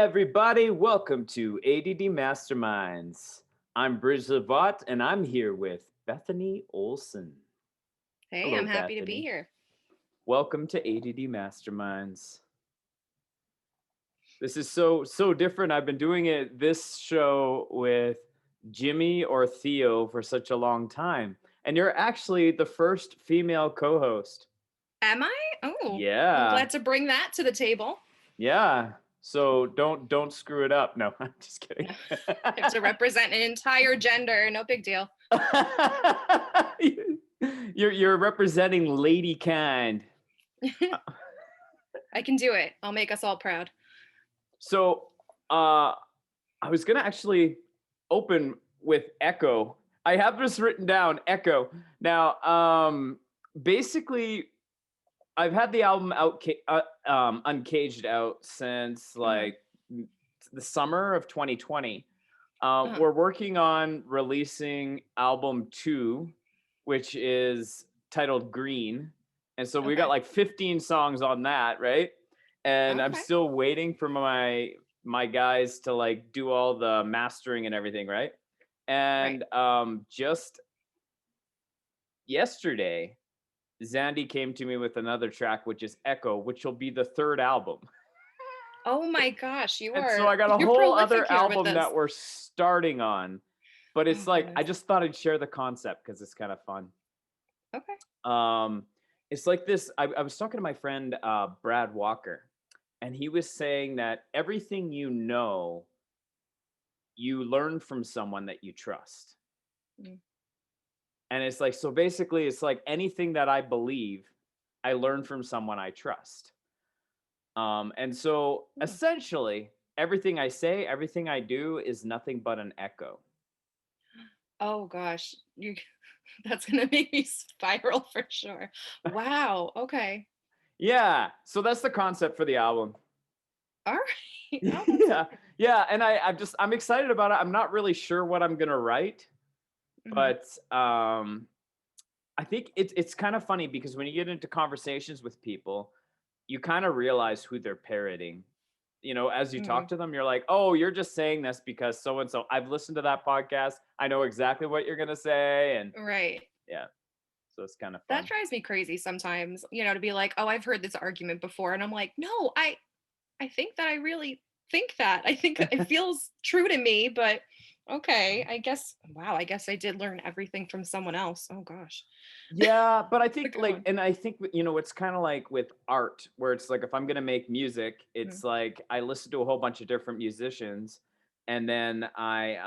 everybody, welcome to ADD Masterminds. I'm Bridge Levott, and I'm here with Bethany Olson. Hey, Hello, I'm happy to be Bethany. here. Welcome to ADD Masterminds. This is so different. I've been doing this show with Jimmy or Theo for such a long time, and you're actually the first female co-host. Am I? Oh, I'm Yeah, glad to bring that to the table. yeah. So don't screw it up. No, I'm just kidding. I have to represent an entire gender. No big deal. You're representing lady kind. I can do it. I'll make us all proud. So I was gonna actually open with Echo. I have this written down, Echo. Now, basically, I've had the album Uncaged out since Uh-huh. like the summer of 2020. Uh-huh. We're working on releasing album 2, which is titled Green. And so we got Okay. like 15 songs on that, right? And I'm Okay. still waiting for my guys to like do all the mastering and everything, right? Right. And just yesterday, Zandy came to me with another track, which is Echo, which will be the third album. Oh my gosh, And so I got a you're whole prolific other here with album this. that we're starting on. But Oh it's like I goodness. just thought I'd share the concept because it's kind of fun. Okay. Um, it's like this. I was talking to my friend Brad Walker, and he was saying that everything you learn from someone that you trust. Mm. And it's like, so basically, it's like anything that I believe, I learn from someone I trust. And so Hmm. essentially, everything I say, everything I do is nothing but an echo. Oh gosh, you that's gonna make me spiral for sure. Wow. Okay. Yeah. So that's the concept for the album. All right. Oh, that's Yeah. Yeah. And I'm excited about it. I'm not really sure what I'm gonna write, mhm. but I think it's kind of funny because when you get into conversations with people, you kind of realize who they're parroting. As you talk Mhm. to them, you're like, oh, you're just saying this because so and so. I've listened to that podcast. I know exactly what you're gonna say. And Right. yeah, so it's kind of That fun. drives me crazy sometimes, to be like, "Oh, I've heard this argument before." And I'm like, "No, I think that I really think that. I think it feels true to me, but okay, I guess wow, I guess I did learn everything from someone else. Oh gosh." Yeah, but I But think go like, on. and I think it's kind of like with art, where it's like if I'm gonna make music, Mhm. it's like I listen to a whole bunch of different musicians, and then I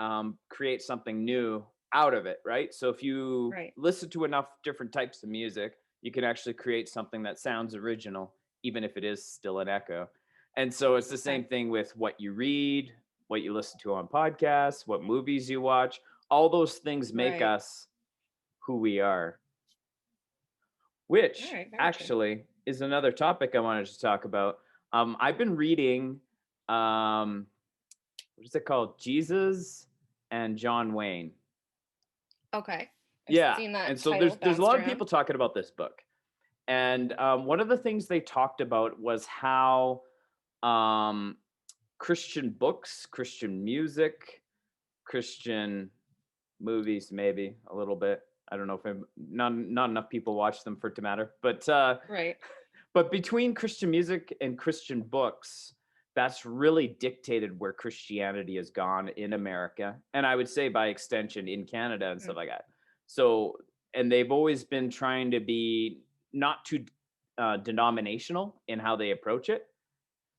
create something new out of it, right? So if you Right. listen to enough different types of music, you can actually create something that sounds original, even if it is still an echo. And so it's the same Okay. thing with what you read, what you listen to on podcasts, what movies you watch. All those things make Right. us who we are, All which right, very true. actually is another topic I wanted to talk about. I've been reading, um, what is it called? Jesus and John Wayne. Okay. I've Yeah, seen and that so there's title there's a bounced lot of around. people talking about this book, and one of the things they talked about was how um, Christian books, Christian music, Christian movies, maybe a little bit. I don't know if not enough people watch them for it to matter, but Right. But between Christian music and Christian books, that's really dictated where Christianity has gone in America, and I would say by extension in Canada and Mm. stuff like that. So, and they've always been trying to be not too denominational in how they approach it.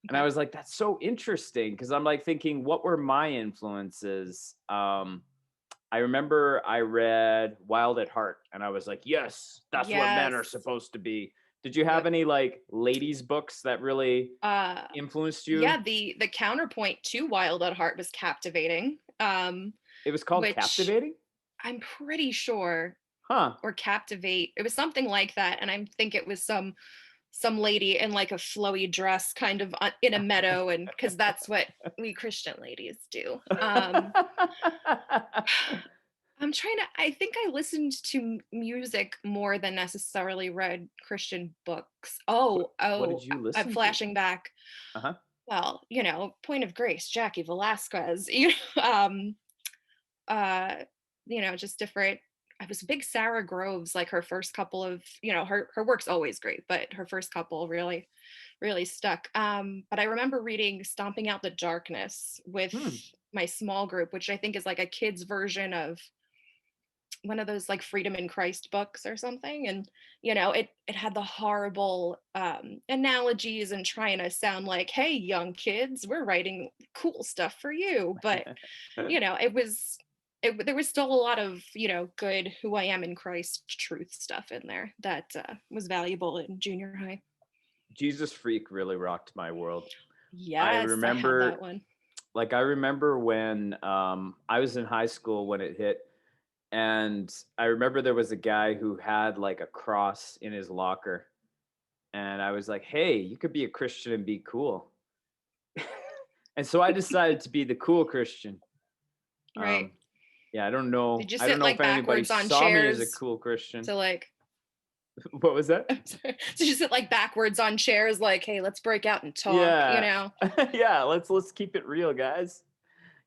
And I Okay. was like, that's so interesting because I'm like thinking, what were my influences? I remember I read Wild at Heart and I was like, yes, that's what men are Yes. supposed to be. Did you have Yep. any like ladies books that really Uh influenced you? yeah, the counterpoint to Wild at Heart was captivating. It was called Which Captivating? I'm pretty sure Huh. or Captivate. It was something like that, and I think it was some lady in like a flowy dress, kind of in a meadow, and because that's what we Christian ladies do. I'm trying to. I think I listened to music more than necessarily read Christian books. what Oh, what did oh, you I'm listen to? flashing back. Uh-huh. well, point of grace, Jackie Velasquez, uh, just different. I was a big Sarah Groves, like her first couple of, her work's always great, but her first couple really, really stuck. But I remember reading Stomping Out the Darkness with Hmm. my small group, which I think is like a kid's version of one of those like Freedom in Christ books or something. And it had the horrible analogies and trying to sound like, hey, young kids, we're writing cool stuff for you. But it was there was still a lot of good who I am in Christ truth stuff in there that was valuable in junior high. Jesus Freak really rocked my world. I Yes, I had that remember, one. I remember when I was in high school when it hit, and I remember there was a guy who had like a cross in his locker, and I was like, "Hey, you could be a Christian and be cool." And so I decided to be the cool Christian. Right. Um, yeah, I don't know. Did you I don't sit know like if anybody backwards on saw me as a chairs cool Christian. to like What was that? Did you sit like backwards on chairs like, hey, let's break out and talk, Yeah. Yeah, let's keep it real, guys.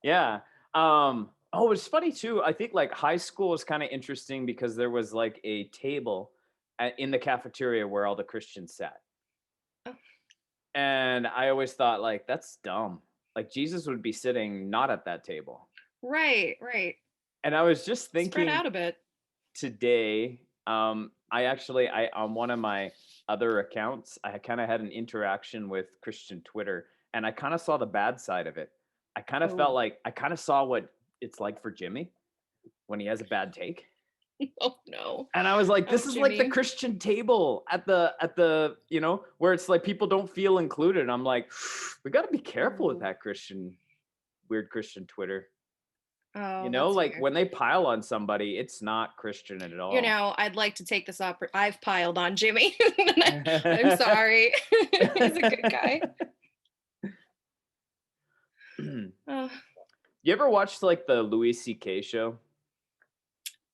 Yeah. Oh, it's funny too. I think like high school is kind of interesting because there was like a table in the cafeteria where all the Christians sat. Oh, And I always thought like that's dumb. Like Jesus would be sitting not at that table. right, right. And I was just Spread thinking out a bit. today, I on one of my other accounts, I kind of had an interaction with Christian Twitter, and I kind of saw the bad side of it. I kind of felt Oh, like I kind of saw what it's like for Jimmy when he has a bad take. oh no. And I was like, Oh, this is like the Jimmy. Christian table at the, where it's like people don't feel included. And I'm like, we got to be careful with Ooh. that weird Christian Twitter. Oh, that's Like weird. when they pile on somebody, it's not Christian at all. I'd like to take this up. I've piled on Jimmy. I'm sorry. He's a good guy. Oh, You ever watched like the Louis C.K. show?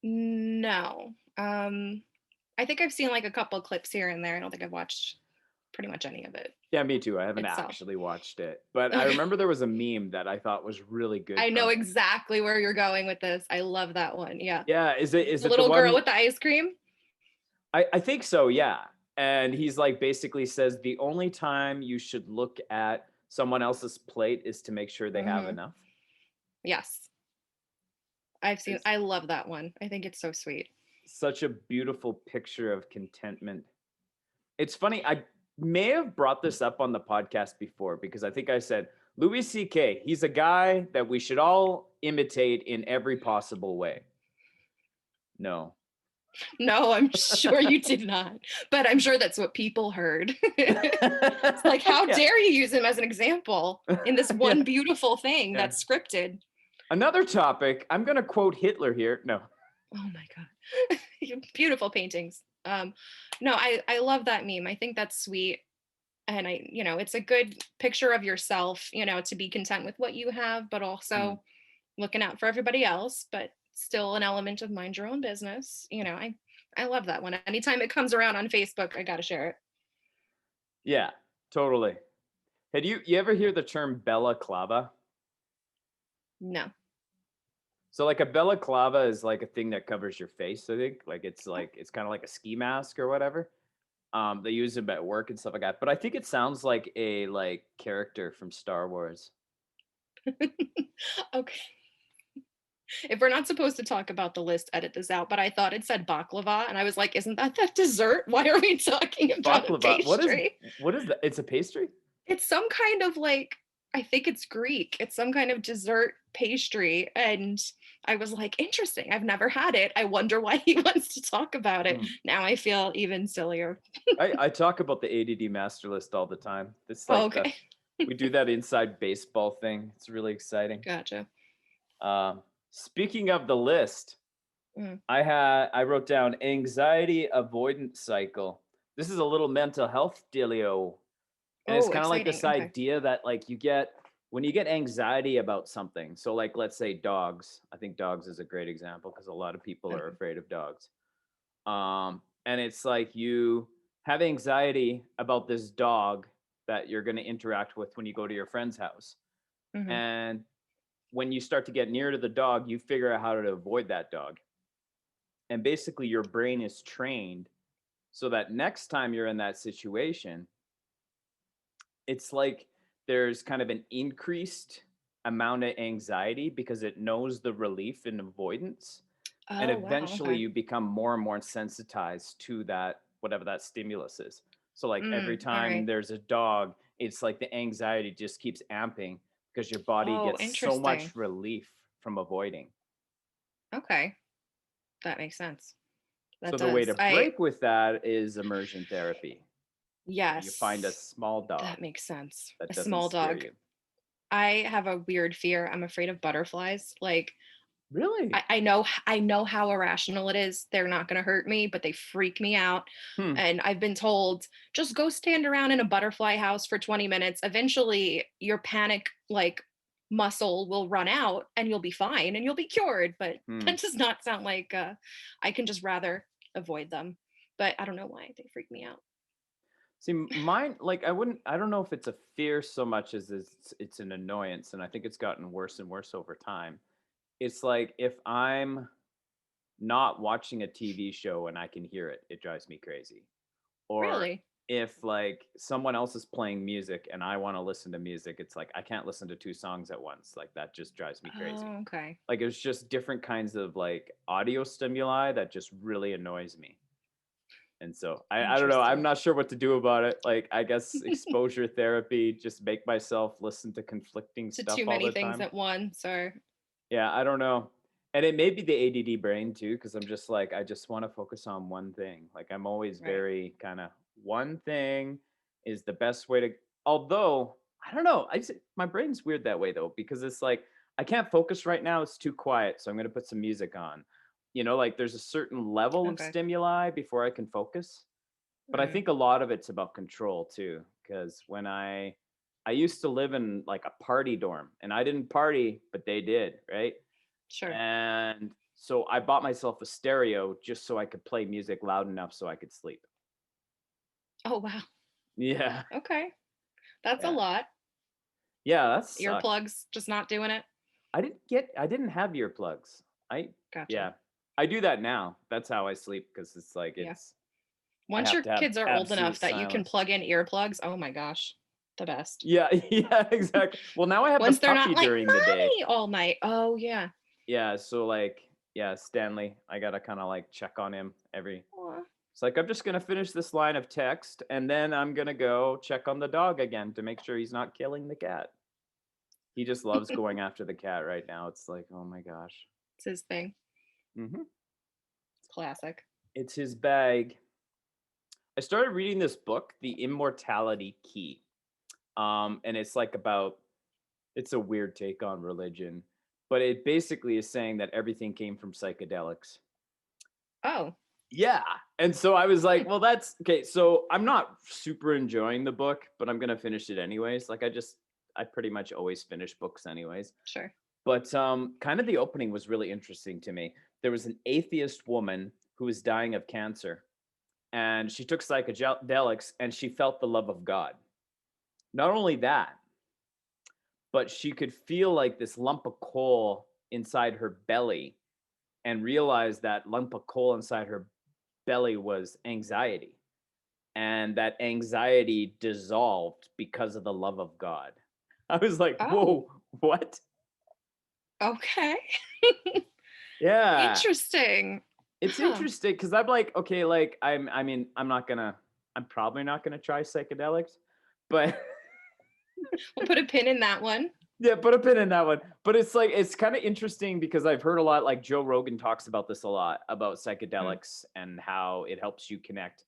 no. I think I've seen like a couple clips here and there. I don't think I've watched pretty much any of it Yeah, me too. I haven't itself. actually watched it, but I Okay. remember there was a meme that I thought was really good I know from it. exactly where you're going with this. I love that one. Yeah. Yeah, is The it the little girl one? with the ice cream. I think so. Yeah, and he's like basically says the only time you should look at someone else's plate is to make sure they have Hmm. enough. Yes. It's I love that one. I think it's so sweet. such a beautiful picture of contentment. It's funny. I may have brought this up on the podcast before because I think I said Louis C.K. He's a guy that we should all imitate in every possible way. No. No, I'm sure you did not, but I'm sure that's what people heard. It's like, how Yeah. dare you use him as an example in this Yeah. one beautiful thing Yeah. that's scripted? Another topic. I'm going to quote Hitler here. No. Oh my God. Beautiful paintings. No, I love that meme. I think that's sweet. And it's a good picture of yourself, to be content with what you have, but Mm. also looking out for everybody else, but still an element of mind your own business. I love that one. Anytime it comes around on Facebook, I gotta share it. Yeah, totally. Had you ever hear the term balaclava? No. So like a balaclava is like a thing that covers your face, I think. Oh. It's kind of like a ski mask or whatever. They use them at work and stuff like that. But I think it sounds like a like character from Star Wars. Okay. If we're not supposed to talk about the list, edit this out. But I thought it said baklava, and I was like, "Isn't that dessert? Why are we talking about a Baklava. pastry?" What is that? It's a pastry? It's some kind of like, I think it's Greek. It's some kind of dessert pastry, and I was like, "Interesting. I've never had it. I wonder why he wants to talk about it." Hmm. Now I feel even sillier. I talk about the ADD master list all the time. It's Oh, like the okay, we do that inside baseball thing. It's really exciting. gotcha. Speaking of the list, Mm. I wrote down anxiety avoidance cycle. This is a little mental health dealio. And it's Oh, kind of like exciting. this Okay. idea that like you get when you get anxiety about something. So like let's say dogs. I think dogs is a great example because a lot of people are Okay. afraid of dogs. And it's like you have anxiety about this dog that you're going to interact with when you go to your friend's house. Hmm. And when you start to get near to the dog, you figure out how to avoid that dog. And basically, your brain is trained so that next time you're in that situation, it's like there's kind of an increased amount of anxiety because it knows the relief and avoidance. And Oh, wow. eventually, Okay. you become more and more sensitized to that, whatever that stimulus is. So, like every All time right. there's a dog, it's like the anxiety just keeps amping because your body Oh, gets so interesting. much relief from avoiding. Okay. That makes sense. So That the way does. to break with that is immersion therapy. You find a Yes, small dog that makes sense. that A doesn't small scare dog. you. I have a weird fear. I'm afraid of butterflies. Like, Really? I know how irrational it is. They're not going to hurt me, but they freak me out. Hmm. And I've been told, just go stand around in a butterfly house for 20 minutes. Eventually, your panic like muscle will run out and you'll be fine and you'll be cured. But Hmm. that does not sound like I can just rather avoid them. But I don't know why they freak me out. See, mine, like, I don't know if it's a fear so much as it's an annoyance, and I think it's gotten worse and worse over time. It's like if I'm not watching a TV show and I can hear it, it drives me crazy. Or Really? if like someone else is playing music and I want to listen to music, it's like I can't listen to two songs at once. Like that just drives me crazy. Oh, okay. Like it's just different kinds of like audio stimuli that just really annoys me. And so I don't know. I'm Interesting. not sure what to do about it. Like I guess exposure therapy, just make myself listen to conflicting To stuff too all many the things time. at once, or Yeah, I don't know. And it may be the ADD brain too, because I'm just like, I just want to focus on one thing. Like I'm always right. very kind of one thing is the best way to, although I don't know. My brain's weird that way though, because it's like, I can't focus right now. It's too quiet. So I'm going to put some music on. Like there's a certain level of Okay. stimuli before I can focus. But I Mm, think a lot of it's about control too, because when I used to live in like a party dorm and I didn't party, but they did, right? sure. And so I bought myself a stereo just so I could play music loud enough so I could sleep. Oh, wow. Yeah. Okay. That's a Yeah. lot. Yeah, that sucked. Earplugs, just not doing it. I didn't have earplugs. I Gotcha. yeah. I do that now. That's how I sleep because it's like Yeah. I Once have your to have kids are old enough absolute that you can silence. plug in earplugs, oh my gosh, the best. Yeah, yeah, exactly. Well, now I have the Once they're not puppy like, during the day. mommy, all night. Oh, yeah. Yeah, so like yeah, Stanley, I got to kind of like check on him every. Aw. It's like I'm just going to finish this line of text and then I'm going to go check on the dog again to make sure he's not killing the cat. He just loves going after the cat right now. It's like, oh my gosh. It's his thing. Hmm. It's classic. It's his bag. I started reading this book, The Immortality Key. And it's like about, it's a weird take on religion, but it basically is saying that everything came from psychedelics. Oh. Yeah. And so I was like, Hmm. well, that's okay. So I'm not super enjoying the book, but I'm going to finish it anyways. Like I pretty much always finish books anyways. Sure. But kind of the opening was really interesting to me. There was an atheist woman who was dying of cancer, and she took psychedelics and she felt the love of God. Not only that, but she could feel like this lump of coal inside her belly and realize that lump of coal inside her belly was anxiety. And that anxiety dissolved because of the love of God. I was like, Oh, whoa, what? okay. Yeah. Interesting. It's Huh. interesting because I'm like, okay, like I mean, I'm probably not gonna try psychedelics, but We'll put a pin in that one. yeah, put a pin in that one. But it's like it's kind of interesting because I've heard a lot, like Joe Rogan talks about this a lot about Mm, psychedelics and how it helps you connect.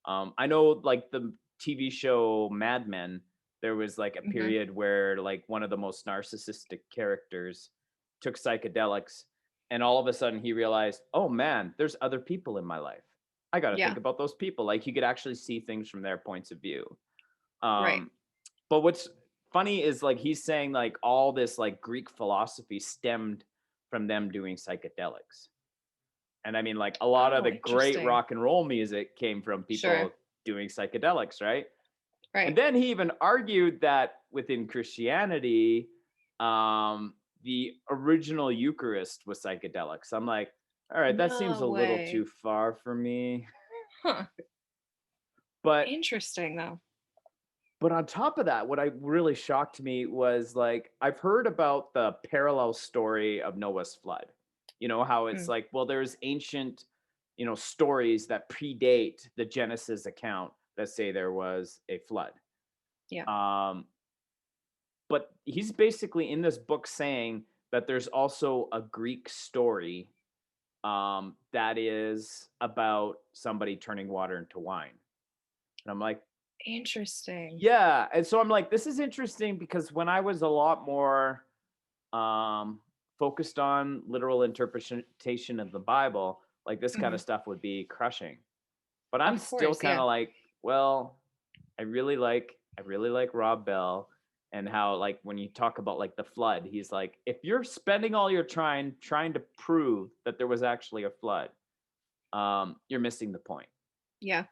I know like the TV show Mad Men, there was like a hmm. period where like one of the most narcissistic characters took psychedelics and all of a sudden he realized, oh man, there's other people in my life. I got to Yeah. think about those people. Like he could actually see things from their points of view. Right. Um, but what's funny is like he's saying like all this like Greek philosophy stemmed from them doing psychedelics. And I mean, like a lot of Oh, the great interesting. rock and roll music came from Sure. people doing psychedelics, right? And Right. then he even argued that within Christianity, the original Eucharist was psychedelic. So I'm like, all right, that seems No a little way. too far for me. Huh. But Interesting though. on top of that, what I really shocked me was like I've heard about the parallel story of Noah's flood. You know how it's Mm, like, well, there's ancient, stories that predate the Genesis account that say there was a flood. yeah. Um, but he's basically in this book saying that there's also a Greek story that is about somebody turning water into wine. And I'm like, Interesting. yeah. And so I'm like, this is interesting because when I was a lot more um, focused on literal interpretation of the Bible, like this kind Hmm. of stuff would be crushing. But I'm Of still course. kind Yeah. of like, well, I really like Rob Bell and how like when you talk about like the flood, he's like, if you're spending all your trying to prove that there was actually a flood, you're missing the point. Yeah.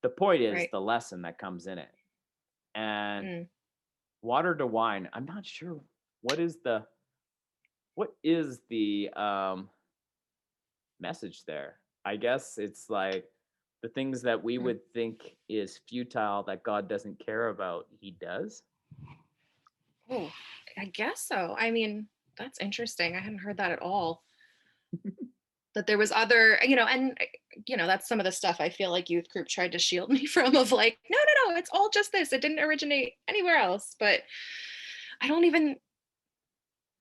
The point is Right. the lesson that comes in it. And Mm. water to wine, I'm not sure what is the what is the message there. I guess it's like the things that we Mm. would think is futile that God doesn't care about, he does. Oh, I guess so. I mean, that's interesting. I hadn't heard that at all. That there was other, and that's some of the stuff I feel like youth group tried to shield me from, of like, no, no, no, it's all just this. It didn't originate anywhere else. But I don't even,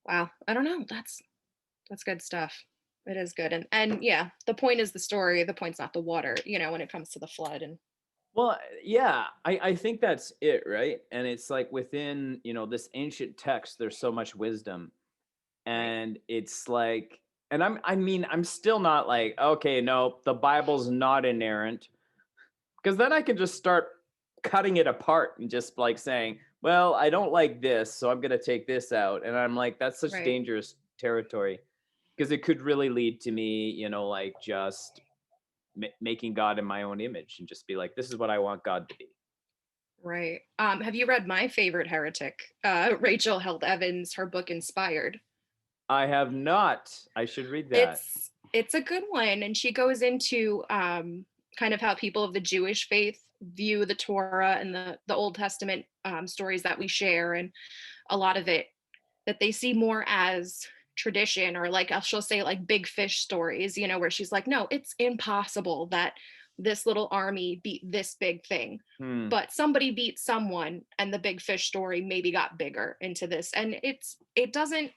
wow, I don't know. That's good stuff. It is good. And yeah, the point is the story. The point's not the water, when it comes to the flood. And Well, yeah, I think that's it, right? And it's like within, this ancient text, there's so much wisdom. right, And it's like, and I'm still not like, okay, no, the Bible's not inerrant. Because then I can just start cutting it apart and just like saying, well, I don't like this, so I'm gonna take this out. And I'm like, that's such right, dangerous territory. Because it could really lead to me, like just making God in my own image and just be like, this is what I want God to be. right. Have you read my favorite heretic, Rachel Held Evans, her book Inspired? I have not. I should read that. It's a good one, and she goes into kind of how people of the Jewish faith view the Torah and the Old Testament stories that we share, and a lot of it that they see more as tradition, or like she'll say like big fish stories, where she's like, no, it's impossible that this little army beat this big thing, Hmm. but somebody beat someone, and the big fish story maybe got bigger into this. And it doesn't,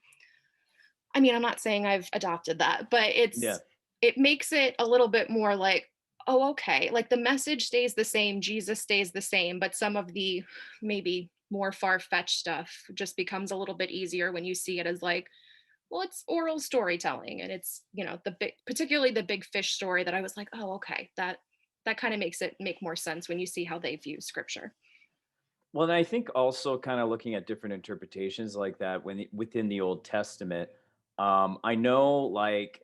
I mean, I'm not saying I've adopted that, but Yeah. it makes it a little bit more like, oh, okay, like the message stays the same, Jesus stays the same, but some of the maybe more far-fetched stuff just becomes a little bit easier when you see it as like, well, it's oral storytelling, and it's, the big, particularly the big fish story, that I was like, oh, okay, that kind of makes it make more sense when you see how they view scripture. Well, and I think also kind of looking at different interpretations like that within the Old Testament. I know like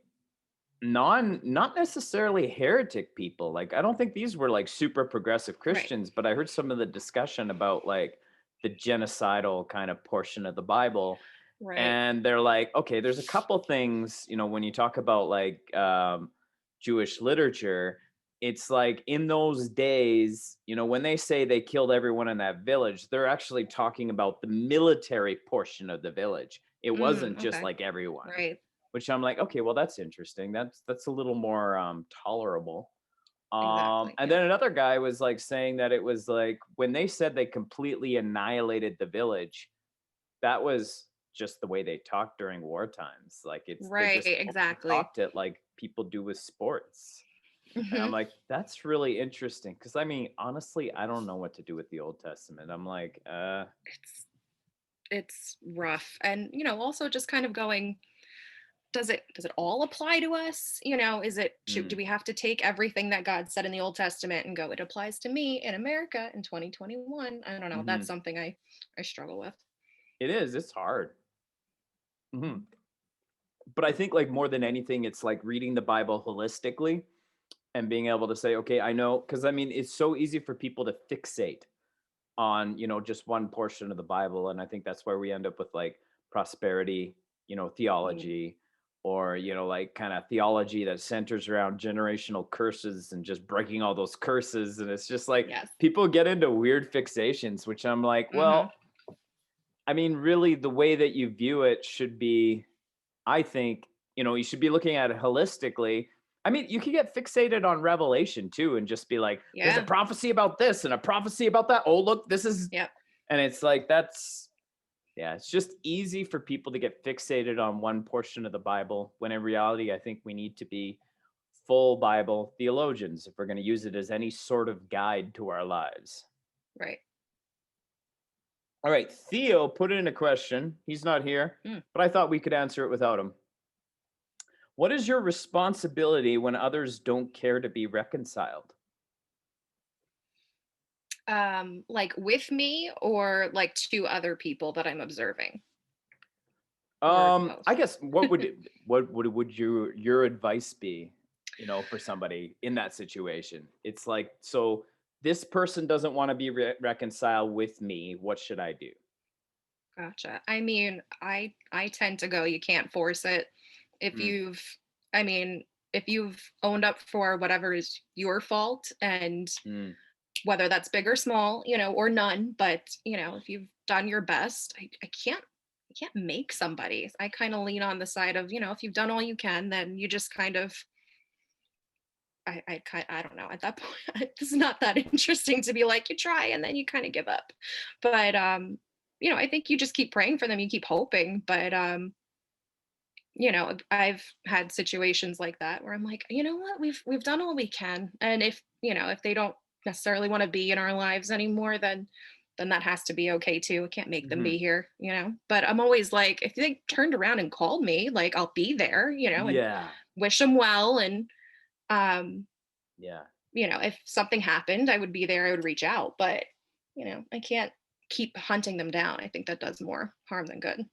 not necessarily heretic people. Like I don't think these were like super progressive Right, Christians, but I heard some of the discussion about like the genocidal kind of portion of the Bible. right. And they're like, okay, there's a couple things, when you talk about like Jewish literature, it's like in those days, when they say they killed everyone in that village, they're actually talking about the military portion of the village. It wasn't just Okay. like everyone, Right. which I'm like, okay, well, that's interesting. That's a little more tolerable. Exactly. And Yeah. then another guy was like saying that it was like when they said they completely annihilated the village, that was just the way they talked during war times. Like they Right. just Exactly. talked it like people do with sports. And I'm Hmm. like, that's really interesting. Cause I mean, honestly, I don't know what to do with the Old Testament. I'm like, It's it's rough, and also just kind of going, does it all apply to us? Is it, hmm, do we have to take everything that God said in the Old Testament and go, it applies to me in America in 2021? I don't know. hmm. That's something I struggle with. It is, it's hard. Hmm. But I think like more than anything, it's like reading the Bible holistically and being able to say, okay, I know, because I mean, it's so easy for people to fixate on, just one portion of the Bible. And I think that's where we end up with like prosperity, Mm, theology, or, like kind of theology that centers around generational curses and just breaking all those curses. And it's just like yes. people get into weird fixations, which I'm like, Hmm. well, I mean, really, the way that you view it should be, I think, you should be looking at it holistically. I mean, you can get fixated on Revelation too and just be like, there's a Yeah. prophecy about this and a prophecy about that. Oh, look, this is, Yep. and it's like, yeah, it's just easy for people to get fixated on one portion of the Bible when in reality, I think we need to be full Bible theologians if we're going to use it as any sort of guide to our lives. Right. All right, Theo put in a question. He's not here, Mm. but I thought we could answer it without him. What is your responsibility when others don't care to be reconciled? Like with me or like to other people that I'm observing, or I both? guess what would your advice be, for somebody in that situation? It's like, so this person doesn't want to be reconciled with me. What should I do? Gotcha. I mean, I tend to go, you can't force it. If Mm, you've, I mean, if you've owned up for whatever is your fault, and mm, whether that's big or small, or none, but if you've done your best, I can't make somebody. I kind of lean on the side of, if you've done all you can, then you just kind of, I don't know. At that point, it's not that interesting to be like, you try and then you kind of give up. But I think you just keep praying for them, you keep hoping. But I've had situations like that where I'm like, you know what, we've done all we can. And if they don't necessarily want to be in our lives anymore, then that has to be okay too. I can't make them hmm. be here. But I'm always like, if they turned around and called me, like I'll be there, and Yeah, wish them well. And um yeah. if something happened, I would be there, I would reach out, but I can't keep hunting them down. I think that does more harm than good.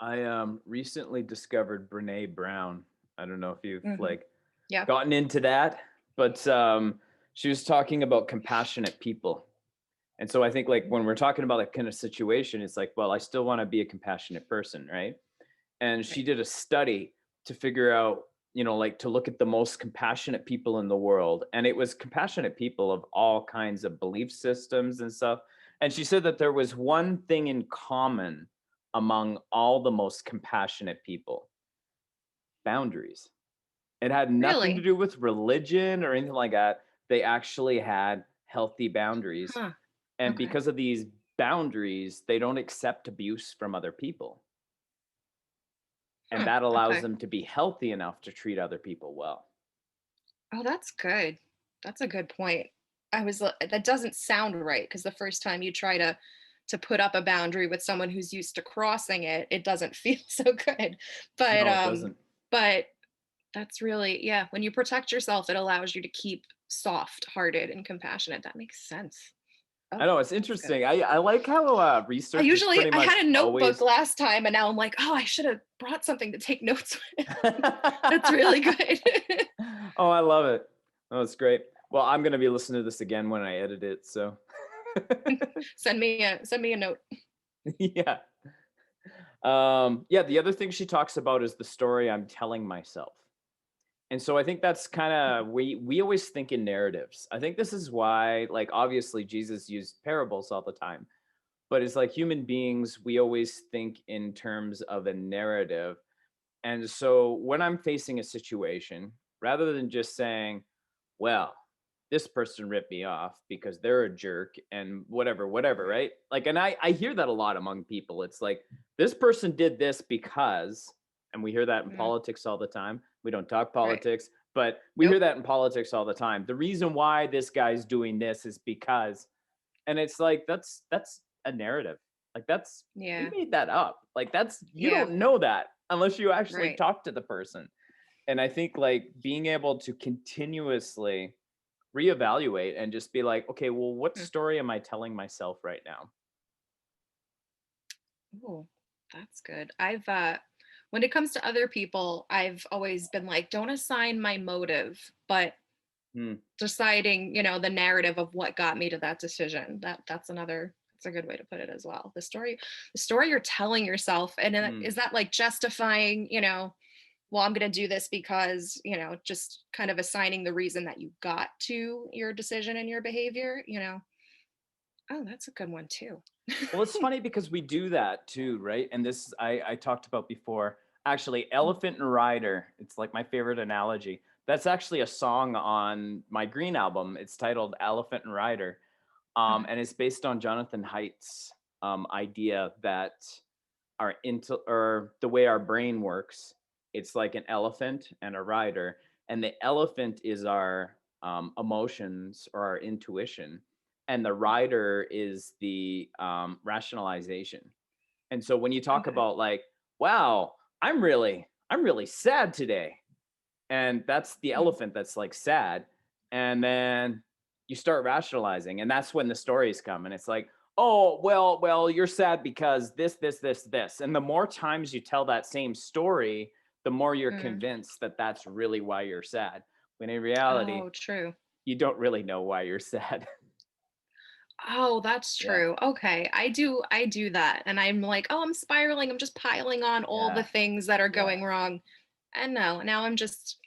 I recently discovered Brene Brown. I don't know if you've Hmm. like Yeah. gotten into that, but she was talking about compassionate people. And so I think like when we're talking about that kind of situation, it's like, well, I still want to be a compassionate person, right? And she Right. did a study to figure out, like to look at the most compassionate people in the world. And it was compassionate people of all kinds of belief systems and stuff. And she said that there was one thing in common among all the most compassionate people: boundaries. It had nothing to Really? do with religion or anything like that. They actually had healthy boundaries. Huh. And Okay. because of these boundaries, they don't accept abuse from other people. And Huh. that allows Okay. them to be healthy enough to treat other people well. Oh, that's good. That's a good point. That doesn't sound right, because the first time you try to put up a boundary with someone who's used to crossing it, it doesn't feel so good. But No, it doesn't. but that's really, yeah, when you protect yourself, it allows you to keep soft-hearted and compassionate. That makes sense. I Oh, know it's that's good. interesting. I like how research is pretty I much had a notebook always. last time, and now I'm like, "Oh, I should have brought something to take notes with." That's really good. Oh, I love it. Oh, it's great. Well, I'm gonna be listening to this again when I edit it. So, Send me a note. yeah. Yeah. The other thing she talks about is the story I'm telling myself. And so I think that's kind of, we always think in narratives. I think this is why, like, obviously Jesus used parables all the time, but it's like human beings, we always think in terms of a narrative. And so when I'm facing a situation, rather than just saying, well, this person ripped me off because they're a jerk and whatever, whatever, Right. right? Like, and I hear that a lot among people. It's like, this person did this because, and we hear that in Mhm. politics all the time. We don't talk Right. politics, but we hear Nope. that in politics all the time. The reason why this guy's doing this is because, and it's like, that's a narrative. Like, that's, we Yeah. made that up. Like, that's, you Yeah. don't know that unless you actually Right. talk to the person. And I think like being able to continuously reevaluate and just be like, okay, well, what Mm. story am I telling myself right now? Ooh, that's good. When it comes to other people, I've always been like, don't assign my motive, but Mm, deciding, the narrative of what got me to that decision. That's a good way to put it as well. The story you're telling yourself, and then mm. is that like justifying, well, I'm going to do this because, just kind of assigning the reason that you got to your decision and your behavior. Oh, that's a good one too. Well, it's funny because we do that too, right? And this I talked about before. Actually, Mm, Elephant and Rider, it's like my favorite analogy. That's actually a song on my Green album. It's titled Elephant and Rider. okay. And it's based on Jonathan Haidt's idea that our into or the way our brain works, it's like an elephant and a rider, and the elephant is our emotions or our intuition, and the rider is the rationalization. And so when you talk Okay. about like, wow, I'm really sad today, and that's the Mm, elephant that's like sad, and then you start rationalizing, and that's when the stories come, and it's like, oh, well, you're sad because this, and the more times you tell that same story, the more you're mm. convinced that that's really why you're sad, when in reality Oh, true. you don't really know why you're sad. Oh, that's Yeah, true. Okay. I do that. And I'm like, oh, I'm spiraling. I'm just piling on all the yeah, things that are yeah. going wrong. And no, now I'm just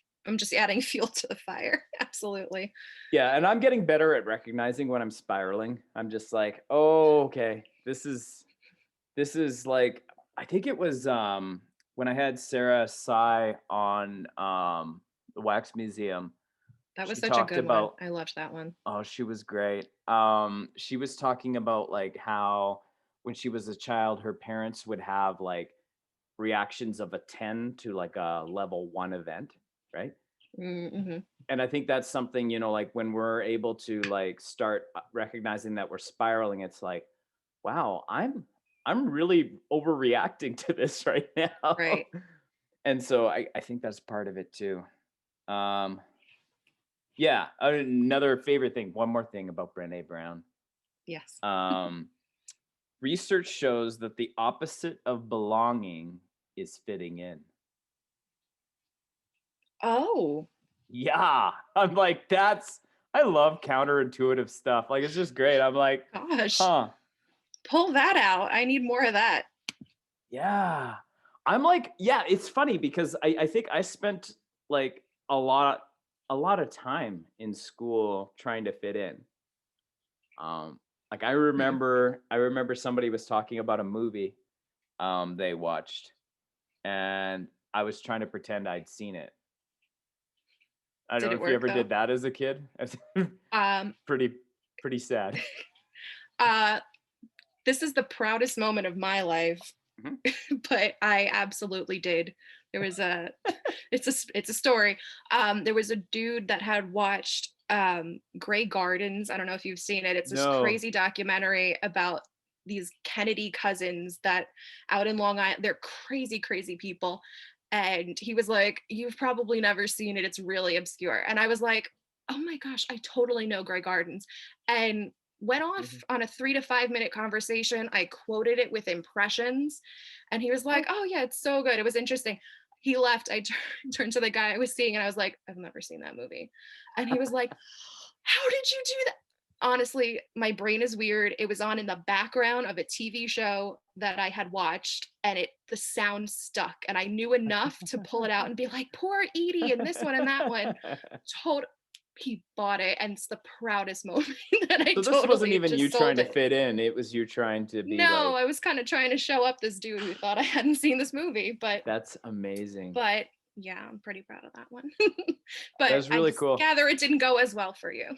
adding fuel to the fire. Absolutely. Yeah, and I'm getting better at recognizing when I'm spiraling. I'm just like, oh, okay, this is like, I think it was when I had Sarah Sai on the Wax Museum. That was She such a talked good one. about, I loved that one. oh, she was great. She was talking about like how when she was a child, her parents would have like reactions of a 10 to like a level 1 event, right? Mm-hmm. And I think that's something, like when we're able to like start recognizing that we're spiraling, it's like, wow, I'm really overreacting to this right now. Right. And so I think that's part of it too. Um, yeah, another favorite thing, one more thing about Brené Brown. Yes. Um, Research shows that the opposite of belonging is fitting in. Oh, Yeah, I'm like, I love counterintuitive stuff. Like, it's just great. I'm like, gosh. huh, Pull that out. I need more of that. yeah. I'm like, yeah, it's funny because I think I spent like a lot a lot of time in school trying to fit in. Like I remember somebody was talking about a movie they watched, and I was trying to pretend I'd seen it. I don't Did know it if you work ever though? did that as a kid. Um, pretty pretty sad. uh, this is the proudest moment of my life, Mhm. but I absolutely did. There was a it's a story. There was a dude that had watched Grey Gardens. I don't know if you've seen it. It's this No. crazy documentary about these Kennedy cousins that out in Long Island, they're crazy, crazy people. And he was like, you've probably never seen it. It's really obscure. And I was like, oh my gosh, I totally know Grey Gardens. And went off Mhm. on a 3 to 5 minute conversation. I quoted it with impressions. And he was like, oh, yeah, it's so good. It was interesting. He left. I turned to the guy I was seeing and I was like, I've never seen that movie. And he was like, how did you do that? Honestly, my brain is weird. It was on in the background of a TV show that I had watched, and the sound stuck. And I knew enough to pull it out and be like, poor Edie, and this one and that one. Total He bought it, and it's the proudest moment that I So this wasn't totally even you just trying sold to it. fit in, it was you trying to be No, like, I was kind of trying to show up this dude who thought I hadn't seen this movie, but "That's amazing." but yeah, I'm pretty proud of that one. That But was I really just cool. gather it didn't go as well for you.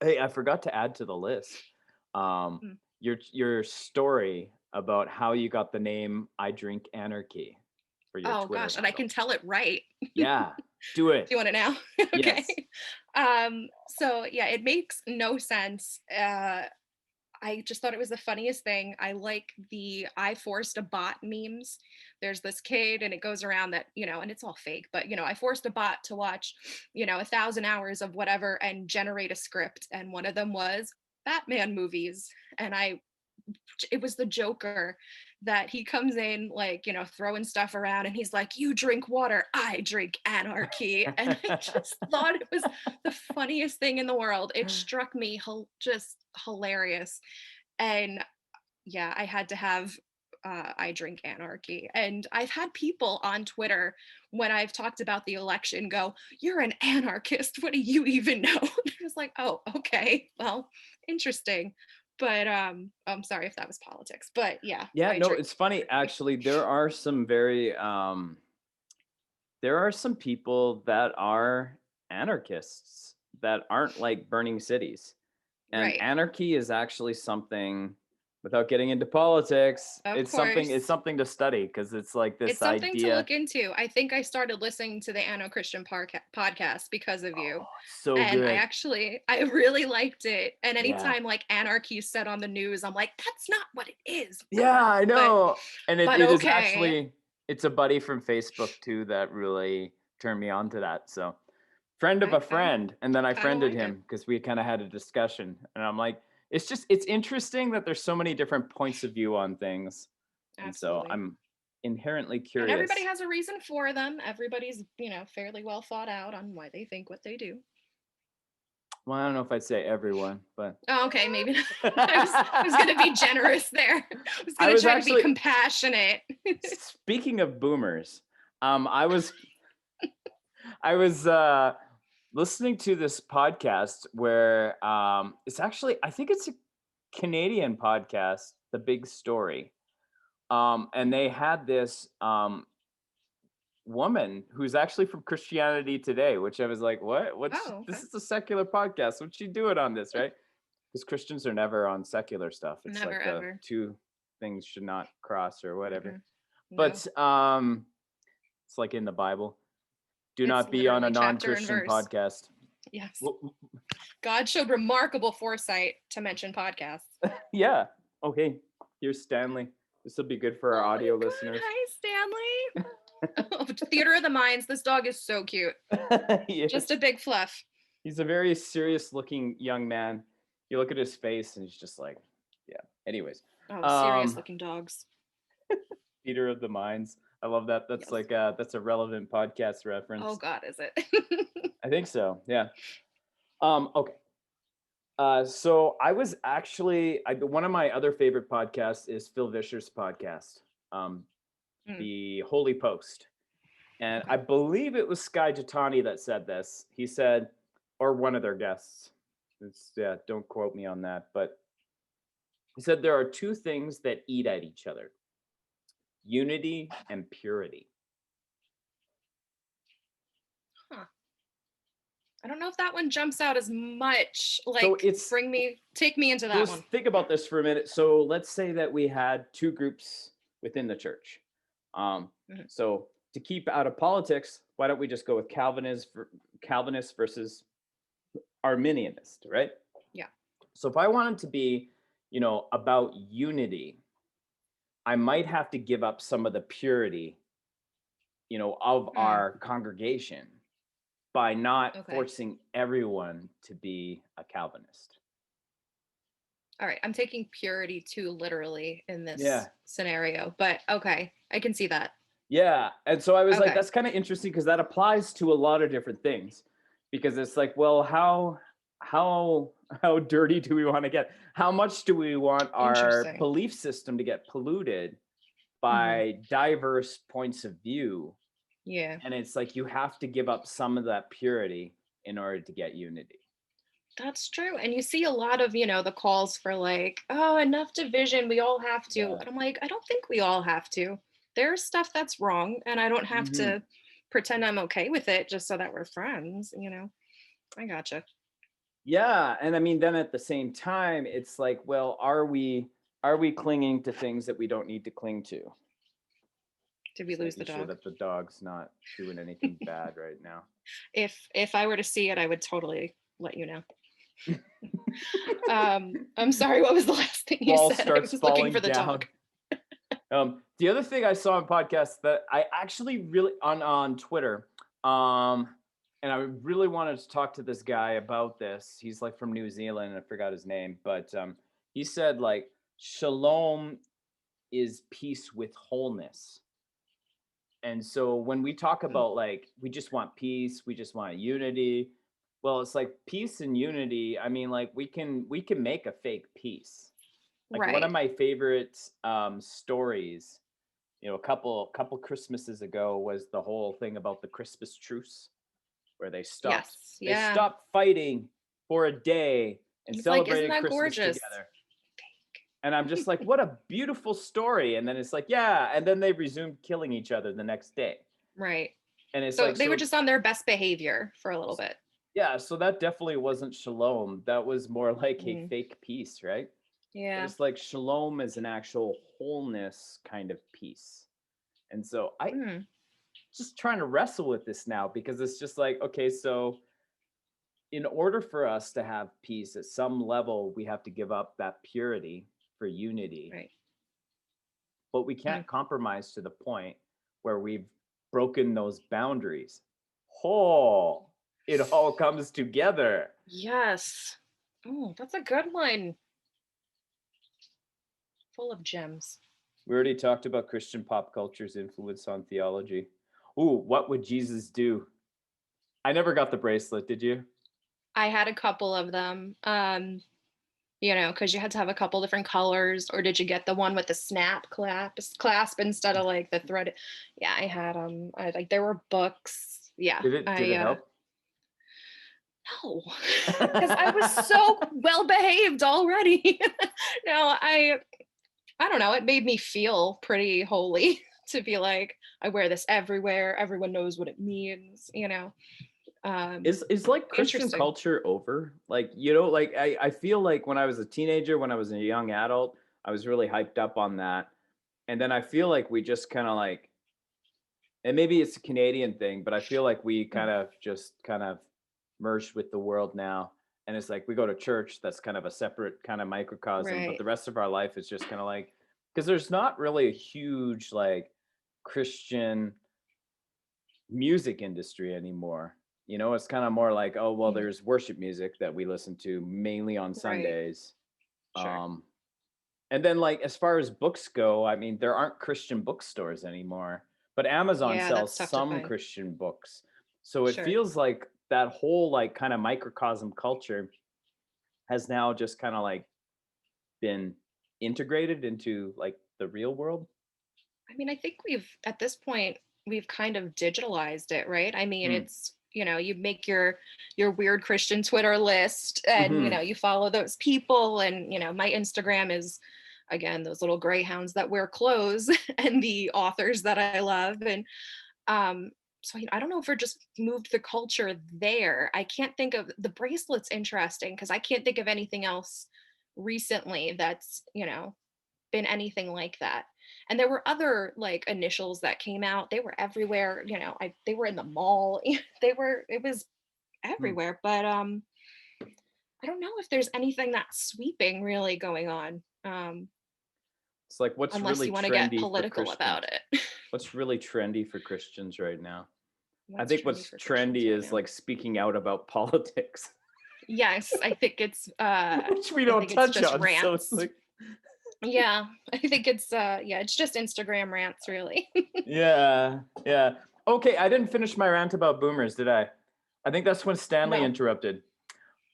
Hey, I forgot to add to the list, Mm. your story about how you got the name I Drink Anarchy for your Oh Twitter gosh, and I handle. can tell it right. Yeah, do Do it. you want it now? Okay. Yes. So yeah, it makes no sense. I just thought it was the funniest thing. I like the I forced a bot memes. There's this kid and it goes around that, and it's all fake, but I forced a bot to watch, 1,000 hours of whatever and generate a script. And one of them was Batman movies. And I it was the Joker, that he comes in like, you know, throwing stuff around and he's like, you drink water, I drink anarchy. And I just thought it was the funniest thing in the world. It struck me just hilarious. And yeah, I had to have I drink anarchy. And I've had people on Twitter when I've talked about the election go, you're an anarchist. What do you even know? I was like, oh, okay. Well, interesting. But I'm sorry if that was politics. But yeah, Yeah, I no, drink it's funny anarchy. actually. There are some people that are anarchists that aren't like burning cities. And Right. anarchy is actually something, without getting into politics, Of it's course. something to study because it's like It's this something to idea. look into. I think I started listening to the Anno Christian podcast because of you. Oh, so And good. I really liked it. And Yeah. anytime like anarchy is said on the news, I'm like, that's not what it is. Yeah, I But know. And but it is okay. actually, it's a buddy from Facebook too that really turned me on to that. So, friend of a Okay. friend, and then I Kind of friended like it. him because we kind of had a discussion, and I'm like, it's interesting that there's so many different points of view on things, and so Absolutely. I'm inherently And everybody curious. has a reason for them. Everybody's, you know, fairly well thought out on why they think what they do. Well, I don't know if I'd say everyone, but Oh, okay, maybe not. I was gonna be generous there. I was I gonna was try to be actually, compassionate. speaking of boomers, I was listening to this podcast where it's actually, I think it's a Canadian podcast, The Big Story. And they had this woman who's actually from Christianity Today, which I was like, what? Oh, okay. This is a secular podcast. What's she doing on this, right? Because Christians are never on secular stuff. It's Never like the ever. two things should not cross or whatever. Mm-mm. No. But it's like in the Bible. Do It's not be on a literally chapter and non-Christian verse. podcast. Yes. Well, God showed remarkable foresight to mention podcasts. yeah. Okay. Here's Stanley. This will be good for our Oh audio my God. listeners. Hi, Stanley. Theater of the Minds. This dog is so cute. Just Yes. a big fluff. He's a very serious looking young man. You look at his face and he's just like, yeah. Anyways, Oh, serious um, looking dogs. Theater of the Minds. I love that. That's Yes. like that's a relevant podcast Oh reference. God, is it? I think so. Yeah. Okay. So I was actually one of my other favorite podcasts is Phil Vischer's podcast, um, Mm, the Holy Post, and I okay. believe it was Sky Jatani that said this. He said, or one of their guests. It's, yeah, don't quote me on that, but he said there are two things that eat at each other: unity and purity. Huh. I don't know if that one jumps out as much. So Like, it's take me into so that let's one. think about this for a minute. So let's say that we had two groups within the church. Um, Mhm. so to keep out of politics, why don't we just go with Calvinist versus Arminianist, right? Yeah. So if I wanted to be, about unity, I might have to give up some of the purity, of Mm, our congregation by not okay. forcing everyone to be a Calvinist. All right. I'm taking purity too literally in this Yeah. scenario, but okay. I can see that. Yeah. And so I was like, Okay. that's kind of interesting because that applies to a lot of different things. Because it's like, well, how how dirty do we want to get? How much do we want our Interesting. belief system to get polluted Hmm. by diverse points of view? Yeah. And it's like you have to give up some of that purity in order to get unity. That's true. And you see a lot of, the calls for like, oh, enough division. We all have to. Yeah. And I'm like, I don't think we all have to. There's stuff that's wrong. And I don't have Hmm. to pretend I'm okay with it just so that we're friends. I gotcha. Yeah. And I mean, then at the same time, it's like, well, are we clinging to things that we don't need to cling to? Did we Just lose the making sure dog? that the dog's not doing anything bad right now. If I were to see it, I would totally let you know. I'm sorry, what was the last thing you Wall said? I starts was looking for falling the down. dog. The other thing I saw on podcasts that I actually really on Twitter, and I really wanted to talk to this guy about this. He's like from New Zealand, and I forgot his name, but he said like shalom is peace with wholeness. And so when we talk Mm, about like we just want peace, we just want unity, well, it's like peace and unity. I mean, like we can make a fake peace. Like one of right. my favorite stories, a couple Christmases ago was the whole thing about the Christmas truce, where Yes. they Yeah. stopped fighting for a day and He's like, isn't celebrated that Christmas gorgeous? together. And I'm just like, what a beautiful story. And then it's like, yeah. And then they resumed killing each other the next day. Right. And it's So like, they were so just on their best behavior for a little bit. yeah, so that definitely wasn't shalom. That was more like a Mm, fake peace, right? But yeah. it's like shalom is an actual wholeness kind of peace. And so I Mm, just trying to wrestle with this now because it's just like, okay, so in order for us to have peace at some level, we have to give up that purity for unity, right. but we Mm, can't compromise to the point where we've broken those boundaries. Oh, it all comes together. yes. Oh, that's a good one. Full of gems. We already talked about Christian pop culture's influence on theology. Ooh, what would Jesus do? I never got the bracelet, did you? I had a couple of them. Because you had to have a couple different colors, or did you get the one with the snap clasp instead of like the thread? Yeah, I had I like there were books. Yeah, Did it help? no, because I was so well behaved already. No, I don't know. It made me feel pretty holy to be like, I wear this everywhere. Everyone knows what it means. Is like Christian Interesting. culture over? Like, like I feel like when I was a teenager, when I was a young adult, I was really hyped up on that. And then I feel like we just kind of like, and maybe it's a Canadian thing, but I feel like we Mm, kind of merged with the world now. And it's like we go to church, that's kind of a separate kind of microcosm, but right. the rest of our life is just kind of like, because there's not really a huge like Christian music industry anymore. It's kind of more like, oh, well, Mm, there's worship music that we listen to mainly on right. Sundays. Sure. Um, and then, like, as far as books go, I mean, there aren't Christian bookstores anymore, but Amazon Yeah, sells that's tough to some find. Christian books. So it Sure. feels like that whole, like, kind of microcosm culture has now just kind of like been integrated into like the real world. I mean, I think at this point, we've kind of digitalized it, right? I mean, Mm. it's, you make your weird Christian Twitter list and, Hmm. you follow those people and, my Instagram is again those little greyhounds that wear clothes and the authors that I love and um so I don't know if we're just moved the culture there. I can't think of the bracelets interesting because I can't think of anything else recently that's, been anything like that. And there were other like initials that came out. They were everywhere, they were in the mall. It was everywhere. But I don't know if there's anything that's sweeping really going on. It's like what's Unless really you want to get trendy for political about Christians? it. What's really trendy for Christians right now? I What's think trendy what's for Christians trendy right is now? like speaking out about politics, Yes, I think it's which we I don't think it's touch just on. So it's rants. like, Yeah, I think it's yeah, it's just Instagram rants really. yeah, yeah. Okay, I didn't finish my rant about boomers, did I? I think that's when Stanley No. interrupted.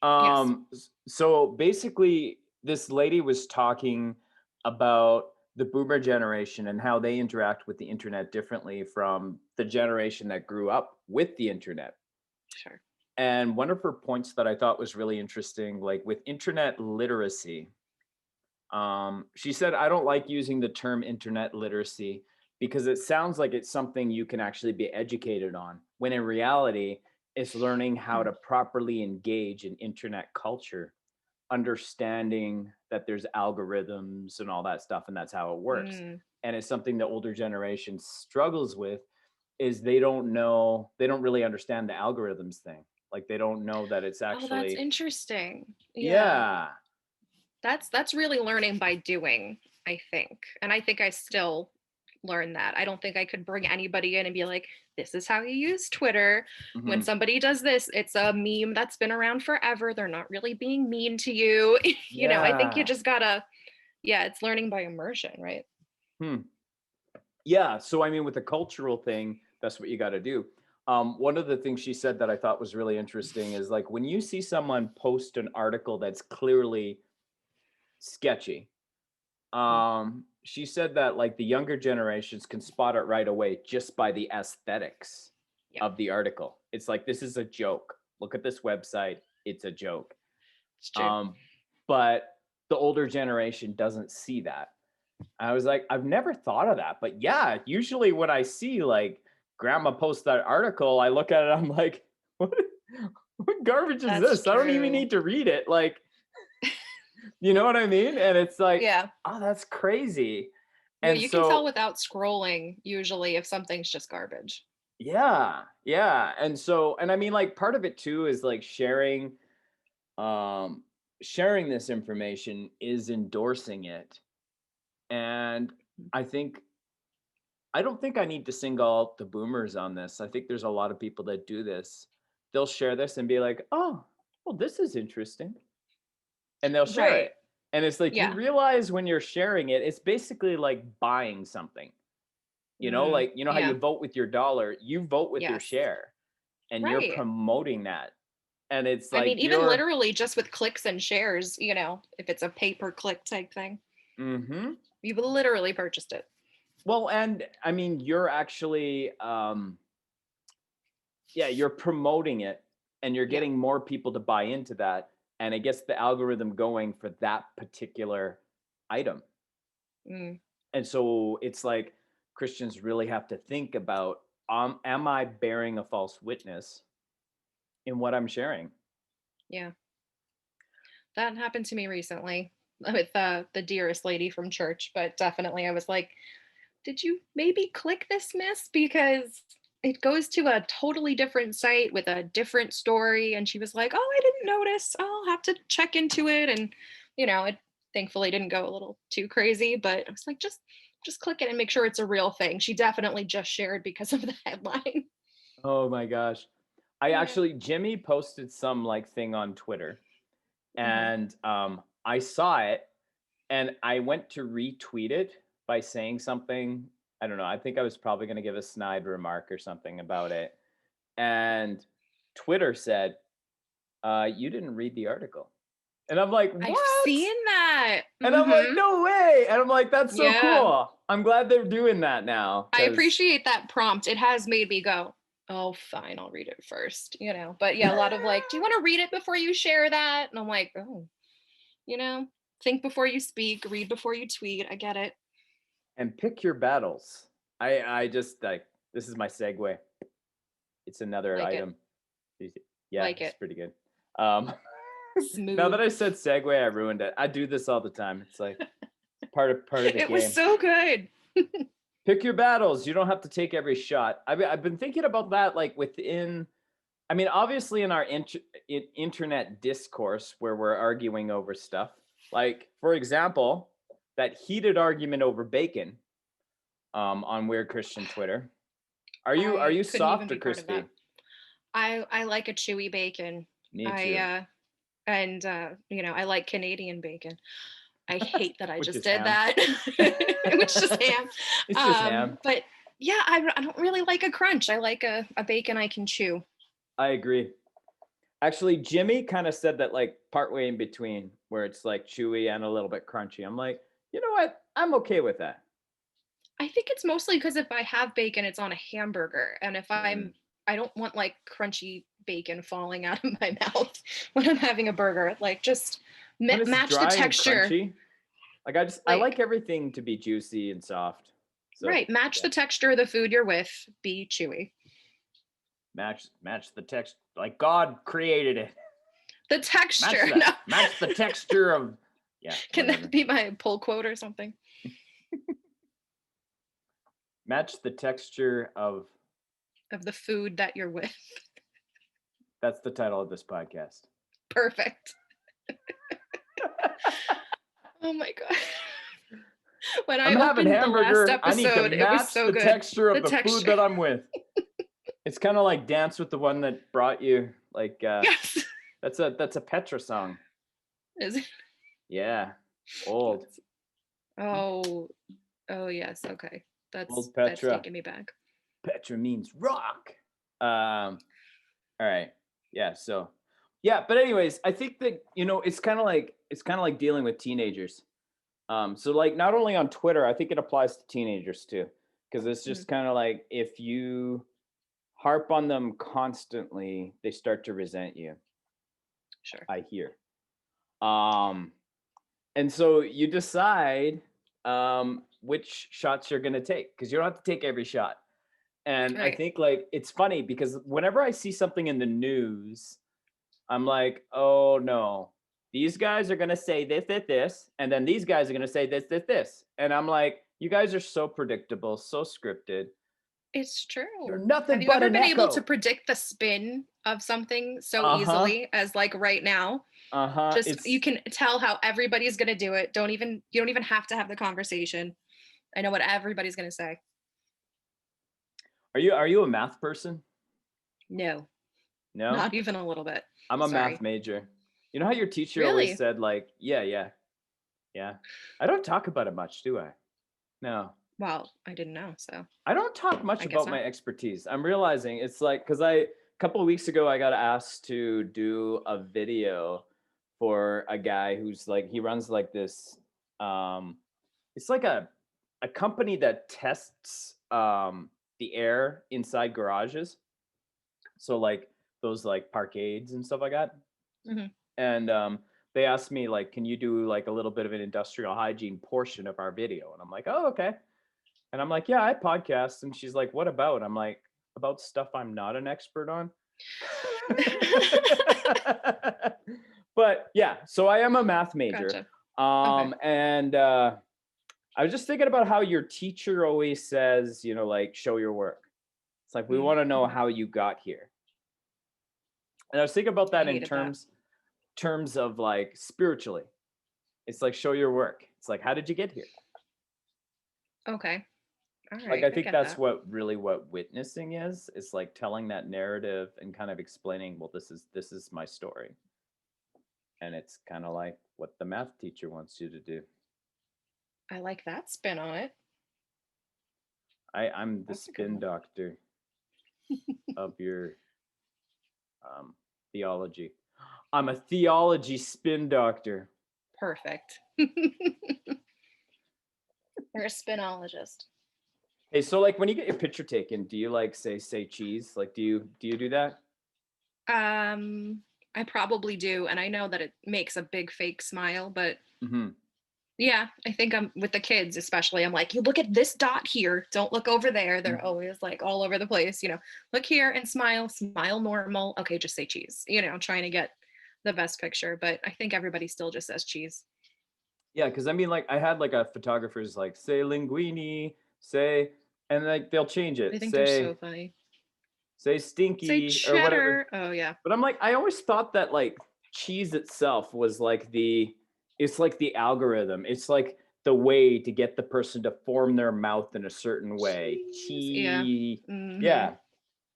Yes. So basically, this lady was talking about the boomer generation and how they interact with the internet differently from the generation that grew up with the internet. Sure. And one of her points that I thought was really interesting, like with internet literacy, she said, I don't like using the term internet literacy because it sounds like it's something you can actually be educated on, when in reality, it's learning how Mm, to properly engage in internet culture, understanding that there's algorithms and all that stuff, and that's how it works. mm. And it's something the older generation struggles with is they don't really understand the algorithms thing. Like they don't know that it's Oh, that's actually, interesting. Yeah. yeah. That's really learning by doing, I think. And I think I still learn that. I don't think I could bring anybody in and be like, this is how you use Twitter. When Hmm. somebody does this, it's a meme that's been around forever. They're not really being mean to you. I think you Yeah. just gotta, Yeah, it's learning by immersion, right? Hmm. Yeah. So I mean, with the cultural thing, that's what you got to do. One of the things she said that I thought was really interesting is like when you see someone post an article that's clearly sketchy, Mm, she said that like the younger generations can spot it right away just by the aesthetics yeah, of the article. It's like this is a joke. Look at this website. It's a joke. it's true. Um, but the older generation doesn't see that. I was like, I've never thought of that. But yeah, usually when I see like grandma post that article, I look at it, I'm like, what, what garbage is That's this? I don't even true. need to read it. Like, you know what I mean? And it's like, Yeah. oh, that's crazy. Yeah, And you can tell so, without scrolling usually if something's just garbage. yeah, yeah. And so, and I mean, like, part of it too is like um, sharing this information is endorsing it. And I think I don't think I need to single out the boomers on this. I think there's a lot of people that do this. They'll share this and be like, "Oh, well, this is interesting," and they'll share Right. it. And it's like you Yeah. realize when you're sharing it, it's basically like buying something. Mm, Like you know how you yeah. vote with your dollar, you vote with your Yes. share, and you're Right. promoting that. And it's I like mean, even you're, literally just with clicks and shares, if it's a pay per click type thing, mm-hmm. you've literally purchased it. Well, and I mean, you're actually, yeah, you're promoting it and you're Yeah. getting more people to buy into that. And it gets the algorithm going for that particular item. Mm, And so it's like Christians really have to think about, am I bearing a false witness in what I'm sharing? yeah. That happened to me recently with the dearest lady from church, but definitely I was like, did you maybe click this, miss? Because it goes to a totally different site with a different story. And she was like, oh, I didn't notice. I'll have to check into it. And, it thankfully didn't go a little too crazy, but I was like, just click it and make sure it's a real thing. She definitely just shared because of the headline. Oh my gosh. I Yeah. actually, Jimmy posted some like thing on Twitter Hmm. and I saw it and I went to retweet it by saying something. I don't know. I think I was probably going to give a snide remark or something about it. And Twitter said, you didn't read the article. And I'm like, I've what? seen that. And I'm like, Hmm. no way. And I'm like, that's so Yeah. cool. I'm glad they're doing that now. I Cause appreciate that prompt. It has made me go, oh, fine, I'll read it first. But yeah, a lot of like, do you want to read it before you share that? And I'm like, oh, you know, think before you speak, read before you tweet. I get it. and pick your battles. I just like, this is my segue. It's another Like it. item. Yeah, Like it's it. pretty good. Um, now that Smooth. I said segue, I ruined it. I do this all the time. It's like part of the It was game. so good. Pick your battles. You don't have to take every shot. I've been thinking about that, like within. I mean, obviously, in our internet discourse where we're arguing over stuff, like for example, that heated argument over bacon on Weird Christian Twitter. Are you I couldn't even soft or be part of that. crispy? I like a chewy bacon. Me I too. and I like Canadian bacon. I hate that I Which just is did ham. that. Which just ham. It's just ham. But yeah, I don't really like a crunch. I like a bacon I can chew. I agree. Actually, Jimmy kind of said that like partway in between, where it's like chewy and a little bit crunchy. I'm like, you know what? I'm okay with that. I think it's mostly because if I have bacon, it's on a hamburger. And if Mm. I don't want like crunchy bacon falling out of my mouth when I'm having a burger. Like just When it's match the dry and texture. crunchy, like I Like, like everything to be juicy and soft. So right, match yeah, the texture of the food you're with, be chewy. match the text like God created it. The texture. No. Match the texture of yeah, Can that whatever. be my pull quote or something? Match the texture of Of the food that you're with. that's the title of this podcast. Perfect. Oh my God. When I I'm having opened the last hamburger. I need to episode, it was match so the good. texture The of the food texture. that I'm with. It's kind of like Dance with the One That Brought You. Like Yes. that's a Petra song. Is it? Yeah, old. Oh, oh yes. Okay. Old That's Petra. taking me back. Petra means rock. All right. Yeah. So, yeah. But anyways, I think that it's kind of like dealing with teenagers. So like not only on Twitter, I think it applies to teenagers too, because it's Mhm. just kind of like if you harp on them constantly, they start to resent you. Sure. I hear. Um, and so you decide which shots you're gonna take because you don't have to take every shot. And I Right. think like it's funny because whenever I see something in the news, I'm like, oh no, these guys are gonna say this, this, this, and then these guys are gonna say this, this, this. And I'm like, you guys are so predictable, so scripted. It's You're true. Have nothing you but ever an been able to echo. predict the spin of something so Uh-huh. easily as like right now? Uh-huh. Just you can tell how everybody's going to do it. You don't even have to have the conversation. I know what everybody's going to say. Are you a math person? No, No? not even a little bit. I'm a math Sorry. major. You know how your teacher always Really? said like, yeah, yeah, yeah. I don't talk about it much, do I? No. Well, I didn't know, so I don't talk much I guess about not. my expertise. I'm realizing it's like because a couple of weeks ago I got asked to do a video for a guy who's like he runs like this um it's like a company that tests the air inside garages. So like those like parkades and stuff like that. Hmm. And they asked me like, can you do like a little bit of an industrial hygiene portion of our video? And I'm like, oh, okay. And I'm like, yeah, I podcast. And she's like, what about? I'm like, about stuff I'm not an expert on. But yeah, so I am a math major. Gotcha. Okay. And I was just thinking about how your teacher always says, like, show your work. It's like, we want to know Mm-hmm. how you got here. And I was thinking about I that in hated that. terms of like spiritually. It's like, show your work. It's like, how did you get here? Okay. All Like right. I I think get that's that. what witnessing is. It's like telling that narrative and kind of explaining, well, this is my story. And it's kind of like what the math teacher wants you to do. I like that spin on it. I'm the That's a good spin one. doctor of your theology. I'm a theology spin doctor. Perfect. We're a spinologist. Hey, so like when you get your picture taken, do you like say cheese? Like do you do that? Um, I probably do, and I know that it makes a big fake smile, but Mm-hmm. yeah, I think I'm with the kids, especially. I'm like, you look at this dot here. Don't look over there. They're always like all over the place, look here and smile, smile normal. Okay, just say cheese, trying to get the best picture. But I think everybody still just says cheese. Yeah, because I mean, like I had like a photographer's like say linguine, say, and like they'll change I it, think they're so say funny. say Say stinky or whatever. cheddar. Oh, yeah. But I'm like, I always thought that like cheese itself was like it's like the algorithm. It's like the way to get the person to form their mouth in a certain way. Cheese. Yeah. Cheese. Hmm. Yeah.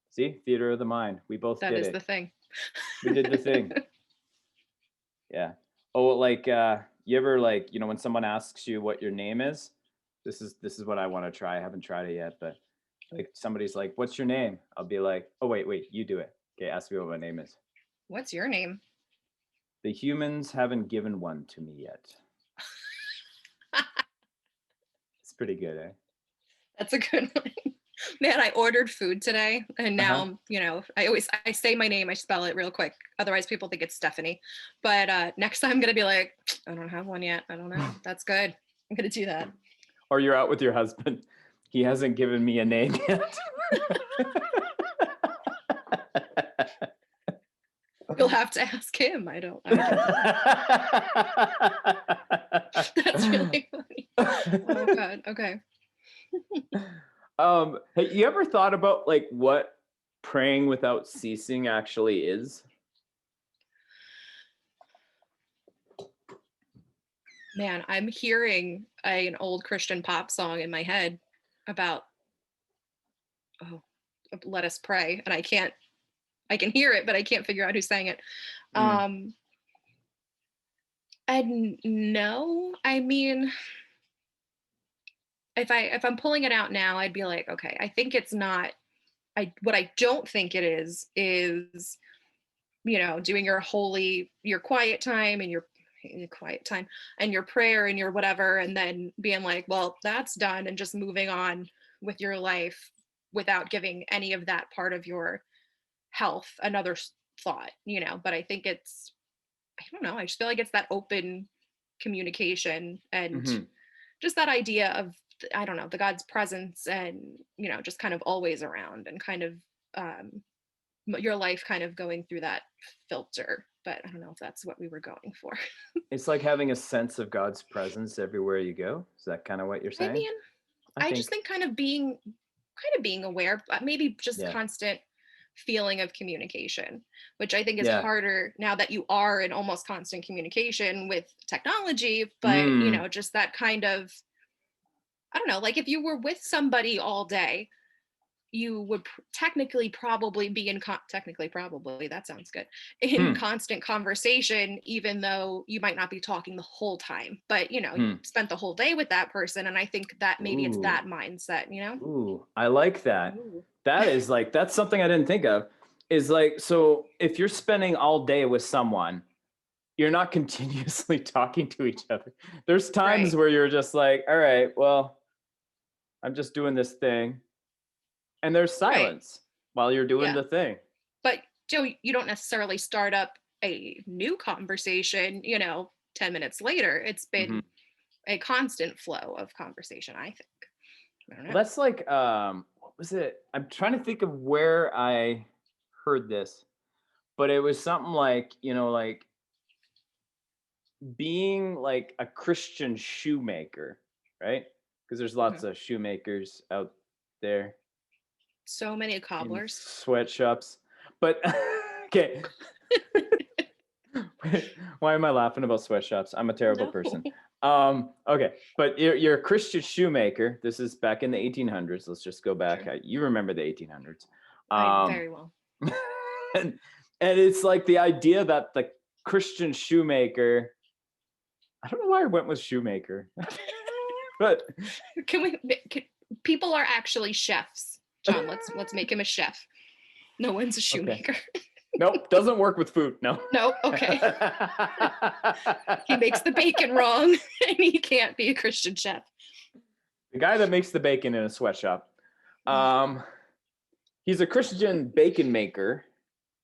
See, theater of the mind. We both That did is the it. thing. We did the thing. Yeah. Oh, like you ever like, when someone asks you what your name is? This is what I want to try. I haven't tried it yet, but like somebody's like, "What's your name?" I'll be like, "Oh, wait, you do it." Okay, ask me what my name is. What's your name? The humans haven't given one to me yet. It's pretty good, eh? That's a good one. Man, I ordered food today and Uh-huh. now, I say my name, I spell it real quick. Otherwise people think it's Stephanie. But next time I'm gonna be like, I don't have one yet. I don't know. That's good. I'm gonna do that. Or you're out with your husband. He hasn't given me a name yet. You'll have to ask him. I don't know. That's really funny. Oh God. Okay. Hey, you ever thought about like what praying without ceasing actually is? Man, I'm hearing an old Christian pop song in my head about, oh, let us pray. And I can hear it, but I can't figure out who sang it. Mm. Um, and no, I mean, if I'm pulling it out now, I'd be like, okay, I think it's not. I what I don't think it is doing your quiet time and your quiet time and your prayer and your whatever, and then being like, well, that's done, and just moving on with your life without giving any of that part of your health another thought. But I think I don't know, I just feel like it's that open communication and Hmm. just that idea of, I don't know, the God's presence and, just kind of always around and kind of um your life kind of going through that filter. But I don't know if that's what we were going for. It's like having a sense of God's presence everywhere you go. Is that kind of what you're I saying? mean, I I just think, think kind of being aware, but maybe just yeah, constant feeling of communication, which I think is yeah. harder now that you are in almost constant communication with technology. But, Mm, just that kind of, I don't know, like if you were with somebody all day, you would technically probably be technically probably, that sounds good, in hmm, constant conversation, even though you might not be talking the whole time, but you hmm. spent the whole day with that person, and I think that maybe it's Ooh, that mindset. ooh, I like that. Ooh. That's something I didn't think of. Is like, so if you're spending all day with someone, you're not continuously talking to each other. There's times Right. where you're just like, all right, well, I'm just doing this thing. And there's Right. silence while you're doing Yeah. the thing. But Joe, you don't necessarily start up a new conversation 10 minutes later. It's Hmm. been a constant flow of conversation, I think. I don't Well, know. that's like, what was it? I'm trying to think of where I heard this, but it was something like, like being like a Christian shoemaker, right? Because there's lots Mhm. of shoemakers out there So many in cobblers. sweatshops. But okay, why am I laughing about sweatshops? I'm a terrible No. person. Okay, but you're a Christian shoemaker. This is back in the 1800s. Let's just go back. Sure. You remember the 1800s. I Um, very well. and, and it's like the idea that the Christian shoemaker, I don't know why I went with shoemaker, but Can we? People are actually chefs, John. Let's make him a chef. No one's a okay. shoemaker. Nope, doesn't work with food. No. No. Okay. He makes the bacon wrong, and he can't be a Christian chef. The guy that makes the bacon in a sweatshop. Ugh. Um, he's a Christian bacon maker,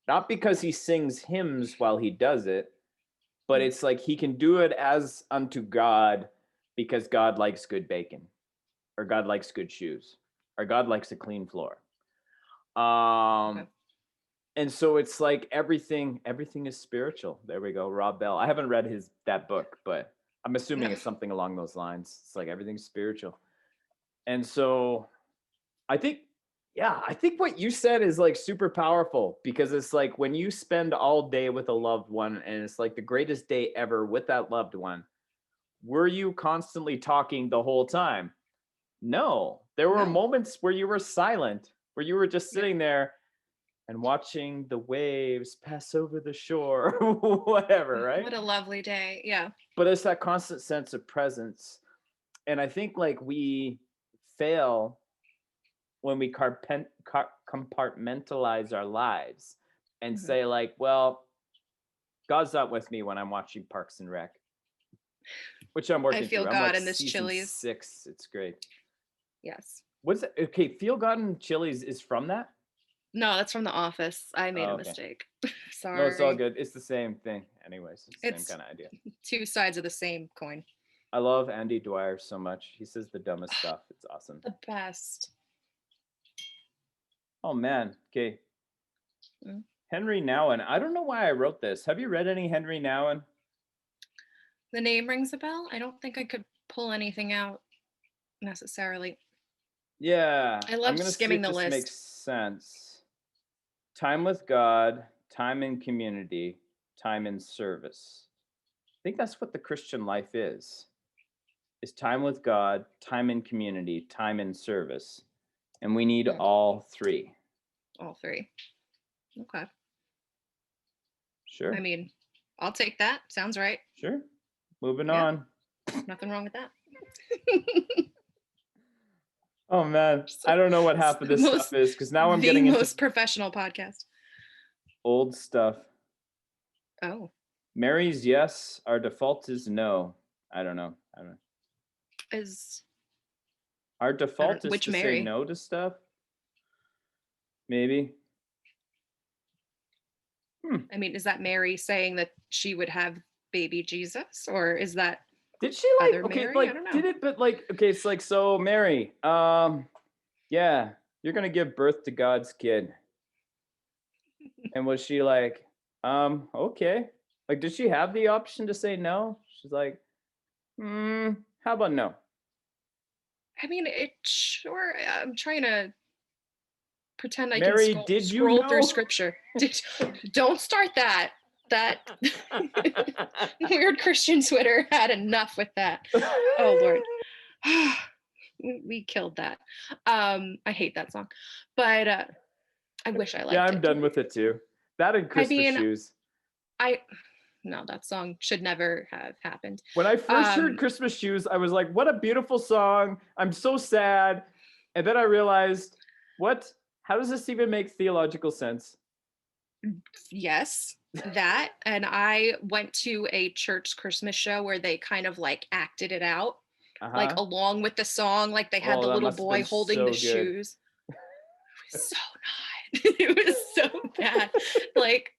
not because he sings hymns while he does it, but Mm. it's like he can do it as unto God because God likes good bacon, or God likes good shoes, or God likes a clean floor. Okay. Um, and so it's like everything is spiritual. There we go, Rob Bell. I haven't read that book, but I'm No. assuming it's something along those lines. It's like everything's spiritual. And so I think, yeah, I think what you said is like super powerful, because it's like when you spend all day with a loved one and it's like the greatest day ever with that loved one, were you constantly talking the whole time? No, there were No. moments where you were silent, where you were just Yep. sitting there and watching the waves pass over the shore, whatever, right? What a lovely day. Yeah. But it's that constant sense of presence. And I think like we fail when we compartmentalize our lives and Mhm. say like, well, God's not with me when I'm watching Parks and Rec, which I'm I working feel through. I'm God like in this season Chili's. 6. It's great. Yes. What's it? Okay, Feel God and Chili's is from that. No, that's from The Office. I made Oh, a okay. mistake. No, it's all Sorry. good. It's the same thing, anyways. It's the same It's kind of idea. two sides of the same coin. I love Andy Dwyer so much. He says the dumbest stuff. It's awesome. The best. Oh man. Okay. Mm. Henry Nouwen. I don't know why I wrote this. Have you read any Henry Nouwen? The name rings a bell. I don't think I could pull anything out necessarily. Yeah, I I'm loved gonna see skimming if the this makes list. sense. Time with God, time in community, time in service. I think that's what the Christian life is time with God, time in community, time in service. And we need Hmm. all three. All three. Okay. I Sure, mean, I'll take that. Sounds right. sure. Moving Yeah. on. Nothing wrong with that. Oh man, I don't know what It's half of the this stuff most is because now I'm the getting into most professional podcast. old stuff. Oh, Mary's yes, our default is no. I don't know. is Our I don't default is which to say Mary? no to stuff. Maybe. I mean, is that Mary saying that she would have baby Jesus, or is that Did she other like okay, Mary? I like don't know. did it, but like okay, it's like so Mary, yeah, you're gonna give birth to God's kid. And was she like, okay. Like, did she have the option to say no? She's like, how about no? I mean, it sure. I'm trying to pretend I can Mary, did you scroll through know? scripture. Don't start that. That weird Christian Twitter had enough with that. Oh Lord. We killed that. I hate that song. But I wish I Yeah, liked I'm it. done with it too. That and I Christmas mean, shoes. I no, that song should never have happened. When I first heard Um, Christmas shoes, I was like, what a beautiful song. I'm so sad. And then I realized, what? How does this even make theological sense? yes, that. And I went to a church Christmas show where they kind of like acted it out, like Uh-huh. along with the song, like they had Oh, the that little must have boy been holding the so good. shoes. So not. It was so bad. Like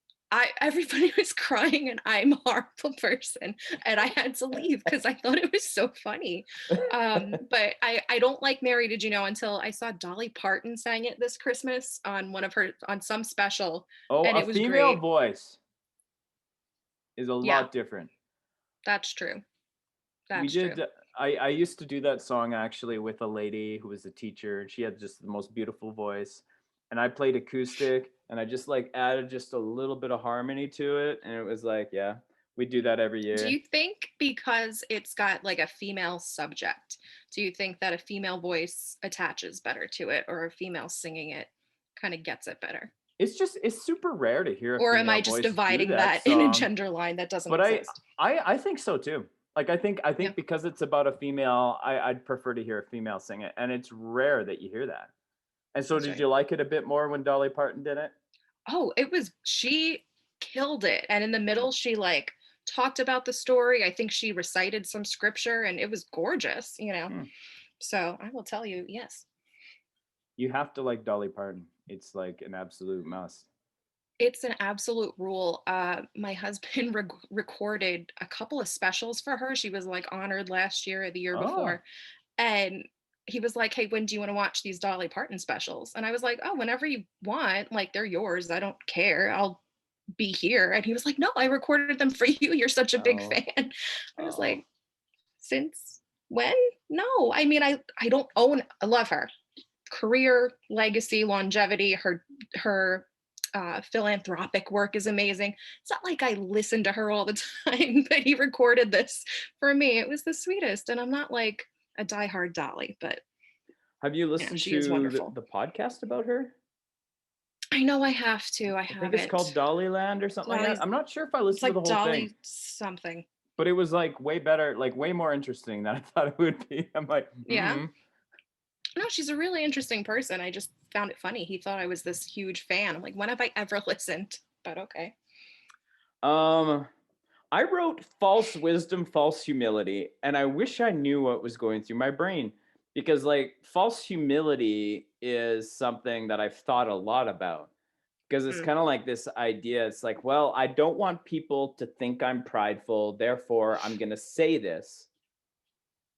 everybody was crying and I'm a horrible person and I had to leave because I thought it was so funny. But I don't like Mary Did You Know until I saw Dolly Parton sang it this Christmas on one of her on some special, Oh, and a it was female great. voice is a Yeah, lot different. that's true. We That's true. did I used to do that song actually with a lady who was a teacher, and she had just the most beautiful voice, and I played acoustic, and I just like added just a little bit of harmony to it, and it was like, yeah, we do that every Do year. you think because it's got like a female subject, do you think that a female voice attaches better to it, or a female singing it kind of gets it better? It's super rare to hear a Or am I female just voice do dividing that that in a song, gender line that doesn't but exist? I think so too. Like I Yeah. think because it's about a female, I'd prefer to hear a female sing it, and it's rare that you hear that. And so, That's did right. you like it a bit more when Dolly Parton did it? Oh, she killed it. And in the Mm. middle, she like talked about the story. I think she recited some scripture and it was gorgeous, you know. Hmm. So I will tell you, yes. You have to like Dolly Parton. It's like an absolute must. It's an absolute rule. My husband recorded a couple of specials for her. She was like honored last year or the year Oh, before. And he was like, "Hey, when do you want to watch these Dolly Parton specials?" And I was like, "Oh, whenever you want. Like, they're yours. I don't care. I'll be here." And he was like, "No, I recorded them for you. You're such a big oh, fan." I was oh. like, "Since when?" No, I mean, I don't own. I love her career, legacy, longevity. Her philanthropic work is amazing. It's not like I listen to her all the time, but he recorded this for me. It was the sweetest, and I'm not like a diehard Dolly, but Have you yeah, listened she is to wonderful. the podcast about her? I know I have to. I I think it's called haven't. Dollyland or something like that. Dolly's. I'm not sure if I It's listened to the like whole thing, Dolly something. but it was like way better, like way more interesting than I thought it would be. I'm like, Yeah. No, she's a really interesting person. I just found it funny. He thought I was this huge fan. I'm like, when have I ever listened? But okay. um, I wrote false wisdom, false humility, and I wish I knew what was going through my brain because, like, false humility is something that I've thought a lot about because it's Mm, kind of like this idea. It's like, well, I don't want people to think I'm prideful, therefore, I'm going to say this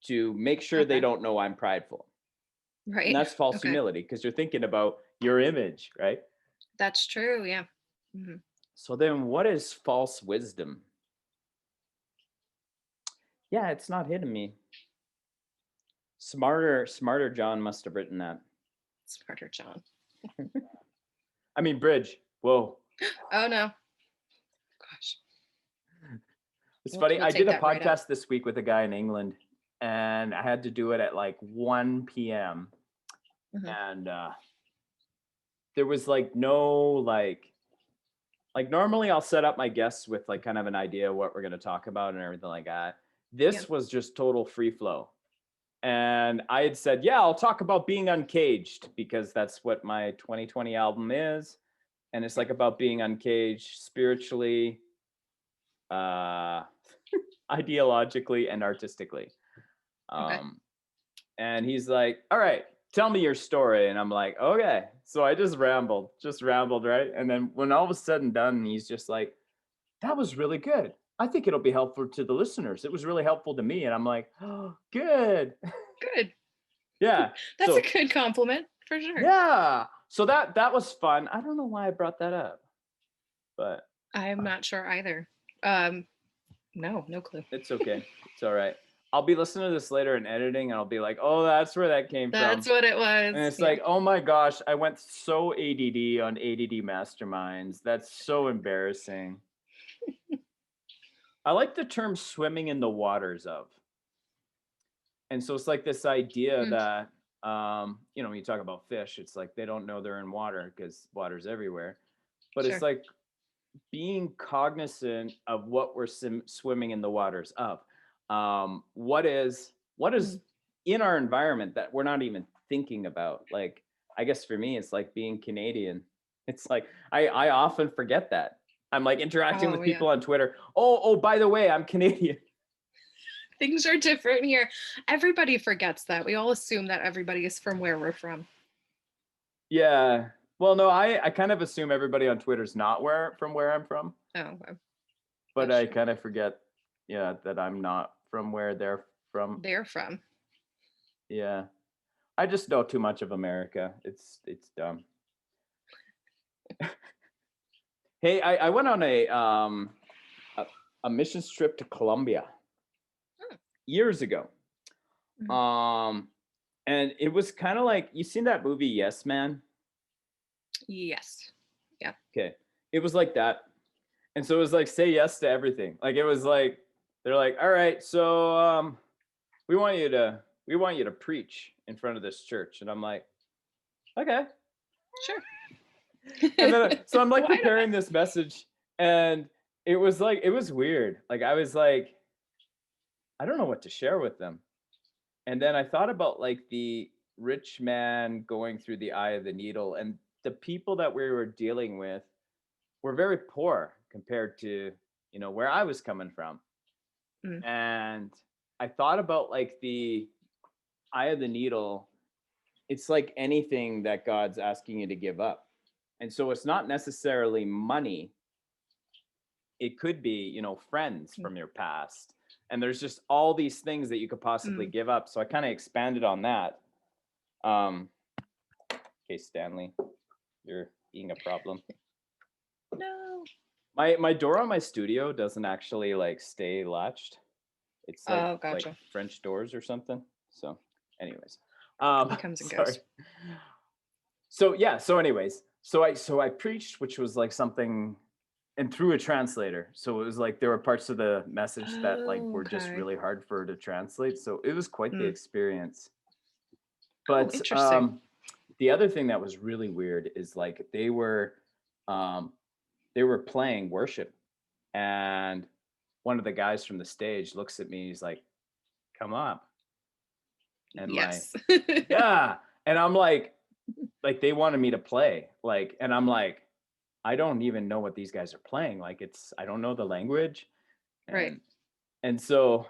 to make sure they okay. don't know I'm prideful. And Right. that's false Okay. humility because you're thinking about your image, right? That's true. Yeah. Hmm. So then, what is false wisdom? Yeah, it's not hitting me. Smarter John must have written that. Smarter John. I mean, Bridge. Whoa. Oh no. Gosh. It's funny. We'll I did take a that right out. podcast this week with a guy in England, and I had to do it at like 1 p.m. Hmm. And there was like no like normally I'll set up my guests with like kind of an idea what we're going to talk about and everything like that. Yeah. This was just total free flow. And I had said, yeah, I'll talk about being uncaged because that's what my 2020 album is. And it's like about being uncaged spiritually, uh, ideologically, and artistically. Okay. Um, and he's like, all right, tell me your story. And I'm like, okay. So I just rambled, right? And then when all was said and done, he's just like, that was really good. I think it'll be helpful to the listeners. It was really helpful to me. And I'm like, oh, good. Good. Yeah. That's a So good compliment for sure. yeah. So that was fun. I don't know why I brought that up, but I'm not sure either. Um, no, no clue. it's okay. It's all right. I'll be listening to this later in editing and I'll be like, oh, that's where that came That's from. what it And was. it's Yeah. like, oh my gosh, I went so ADD on ADD masterminds. That's so embarrassing. I like the term swimming in the waters of. And so it's like this idea Mm, that, when you talk about fish, it's like they don't know they're in water because water's everywhere. But it's sure. like being cognizant of what we're swimming in the waters of. What is Mm. in our environment that we're not even thinking about? Like, I guess for me, it's like being Canadian. It's like I often forget that. I'm like interacting Oh with yeah. people on Twitter. Oh, by the way, I'm Canadian. Things are different here. Everybody forgets that. We all assume that everybody is from where we're from. Yeah. Well, no, I kind of assume everybody on Twitter's not where I'm from, Oh, okay. but That's I true. kind of forget, yeah, that I'm not from where they're from. They're from. Yeah. I just know too much of America. It's dumb. Hey, I went on a, a missions trip to Colombia Oh, years ago. mhm. Um and it was kind of like, you seen that movie Yes Man? Yes. Yeah. Okay. It was like that. And so it was like say yes to everything. Like it was like they're like, "All right, so we want you to preach in front of this church." And I'm like, "Okay." Sure. And then so I'm like Why not? preparing this message, and it was weird. Like I was like, I don't know what to share with them. And then I thought about like the rich man going through the eye of the needle, and the people that we were dealing with were very poor compared to, where I was coming from. Mm, And I thought about like the eye of the needle. It's like anything that God's asking you to give up. And so it's not necessarily money. It could be, friends mm, from your past. And there's just all these things that you could possibly mm. give up. So I kind of expanded on that. Um, okay, Stanley, you're being a problem. No. My door on my studio doesn't actually like stay latched. It's like Oh, like gotcha. French doors or something. So, anyways, He comes and sorry. goes. So yeah. So anyways, so I preached, which was like something, and through a translator. So it was like there were parts of the message that like Oh, were just okay. really hard for her to translate. So it was quite the Mm. experience. Oh, But interesting. the other thing that was really weird is like um, they were playing worship, and one of the guys from the stage looks at me. He's like, "Come up," and like, Yes. yeah, and I'm like they wanted me to play, like, and I'm like, I don't even know what these guys are playing. Like, I don't know the language, Right. and so,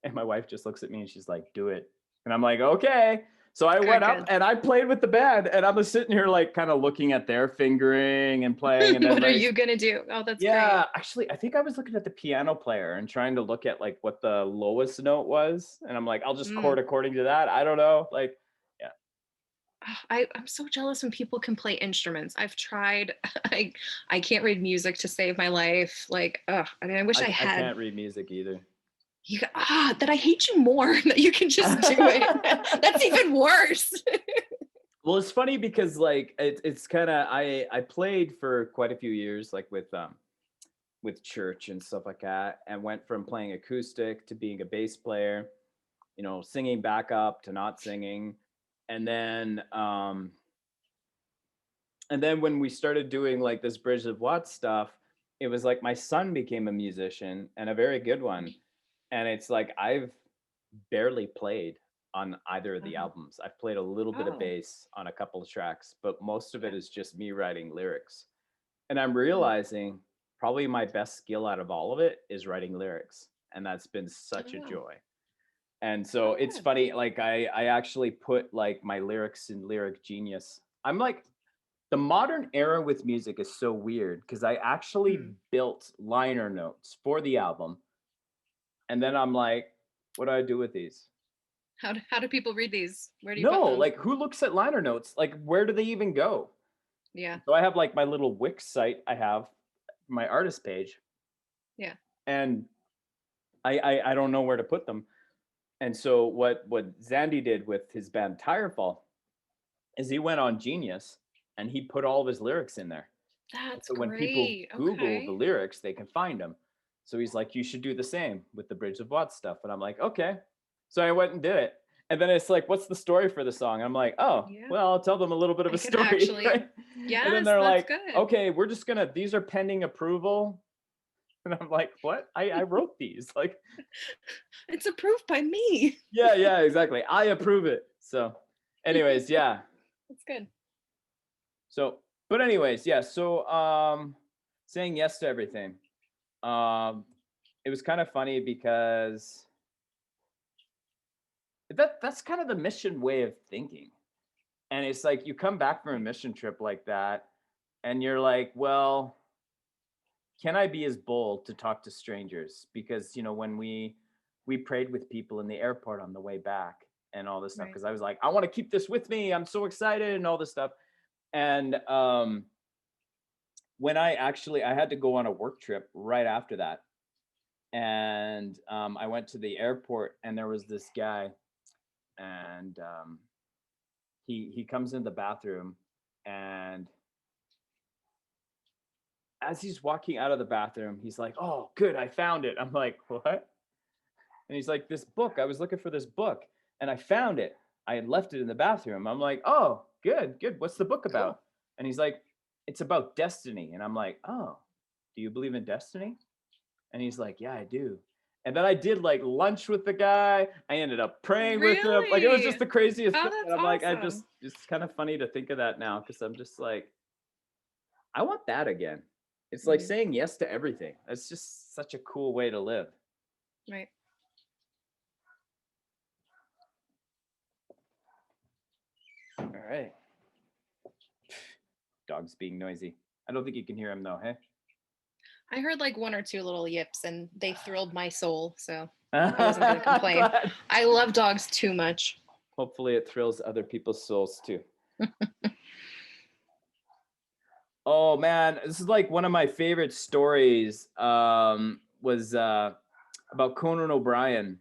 and my wife just looks at me and she's like, "Do it," and I'm like, "Okay." So I went Good, up good. and I played with the band, and I'm just sitting here like kind of looking at their fingering and playing, and then What are like, you gonna do? Oh, that's great. yeah, actually, I think I was looking at the piano player and trying to look at like what the lowest note was, and I'm like, I'll just Mm. chord according to that. I don't know, like, yeah. I'm so jealous when people can play instruments. I've tried. I can't read music to save my life. Like, I mean, I wish I I had. can't read music either. That I hate you more that you can just do it. That's even worse. Well, it's funny because like it's kind of I played for quite a few years, like with church and stuff like that, and went from playing acoustic to being a bass player, singing backup to not singing. And then when we started doing like this Bridge of Watts stuff, it was like my son became a musician, and a very good one. And it's like I've barely played. on either of the Uh-huh. albums. I've played a little bit of Oh. bass on a couple of tracks, but most of it Okay. is just me writing lyrics. And I'm Oh. realizing probably my best skill out of all of it is writing lyrics. And that's been Oh, such a wow. joy. And so Oh, it's good. funny, like I actually put like my lyrics in Lyric Genius. I'm like, the modern era with music is so weird because I actually Hmm. built liner notes for the album. And then I'm like, what do I do with these? How do people read these? Where do you put No, them? like who looks at liner notes? Like, where do they even go? Yeah. So I have like my little Wix site, I have my artist page, Yeah. and I don't know where to put them. And so what Zandy did with his band Tirefall is he went on Genius and he put all of his lyrics in there. And That's so when people great. Google the Okay. lyrics, they can find them. So he's like, you should do the same with the Bridge of Watts stuff. And I'm like, okay. So I went and did it. And then it's like, what's the story for the song? I'm like, oh, Yeah. well, I'll tell them a little bit of I a can story, actually. right? And then Yes, they're that's like, good. okay, we're just gonna, these are pending approval. And I'm like, what? I wrote these. Like, It's approved by me. yeah, exactly. I approve it. So, anyways, yeah. That's good. So, but anyways, yeah. So, saying yes to everything. Um, it was kind of funny because that's kind of the mission way of thinking. And it's like you come back from a Right. mission trip like that, and you're like, well, can I be as bold to talk to strangers? Because when we prayed with people in the airport on the way back and all this stuff, Right. because I was like, I want to keep this with me. I'm so excited and all this stuff. And when I had to go on a work trip right after that, and I went to the airport, and there was this guy, and he comes in the bathroom, and as he's walking out of the bathroom, he's like, "Oh, good, I found it." I'm like, "What?" And he's like, "This book. I was looking for this book, and I found it. I had left it in the bathroom." I'm like, "Oh, good, good. What's the book Cool. about?" And he's like, "It's about destiny." And I'm like, "Oh, do you believe in destiny?" And he's like, "Yeah, I do." And then I did like lunch with the guy. I ended up praying with him. Like it was just Really? the craziest Oh, thing. And that's I'm like, awesome. it's kind of funny to think of that now because I'm just like, I want that again. It's like Mhm. saying yes to everything. That's just such a cool way to live. Right. All right. Dog's being noisy. I don't think you can hear him though, hey? I heard like one or two little yips and they thrilled my soul, so I wasn't going to I'm complain. glad. I love dogs too much. Hopefully it thrills other people's souls too. Oh man, this is like one of my favorite stories. Was about Conan O'Brien,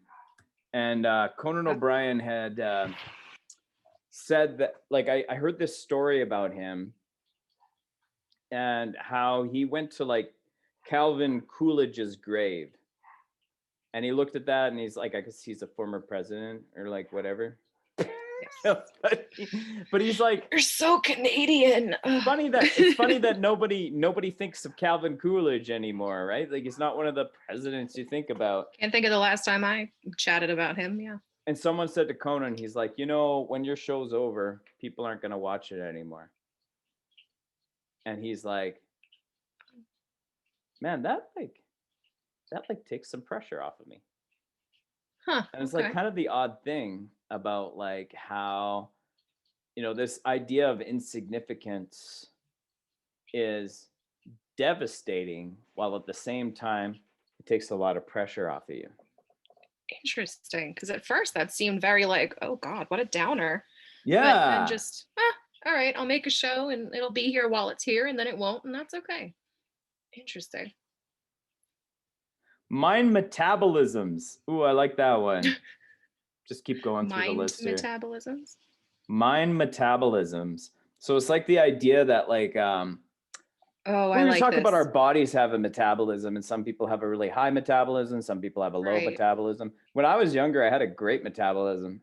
and Conan Uh, O'Brien had said that like I heard this story about him and how he went to like Calvin Coolidge's grave, and he looked at that and he's like, I guess he's a former president or like whatever. yes. But he's like, You're so Canadian. Ugh. it's funny that nobody thinks of Calvin Coolidge anymore, right? Like he's not one of the presidents you think about. Can't think of the last time I chatted about him. Yeah. And someone said to Conan, he's like, when your show's over, people aren't gonna watch it anymore. And he's like, man, that takes some pressure off of me. Huh. And it's like Okay. kind of the odd thing about like how this idea of insignificance is devastating while at the same time it takes a lot of pressure off of you. Interesting. Because at first that seemed very like, oh God, what a downer. But then Yeah. just, all right, I'll make a show and it'll be here while it's here and then it won't. And that's okay. Interesting. Mind metabolisms. Ooh, I like that one. Just keep going through the Mind list here. metabolisms. Mind metabolisms. So it's like the idea that like Oh, I we like talk about our this. bodies have a metabolism, and some people have a really high metabolism, some people have a low Right. metabolism. When I was younger, I had a great metabolism,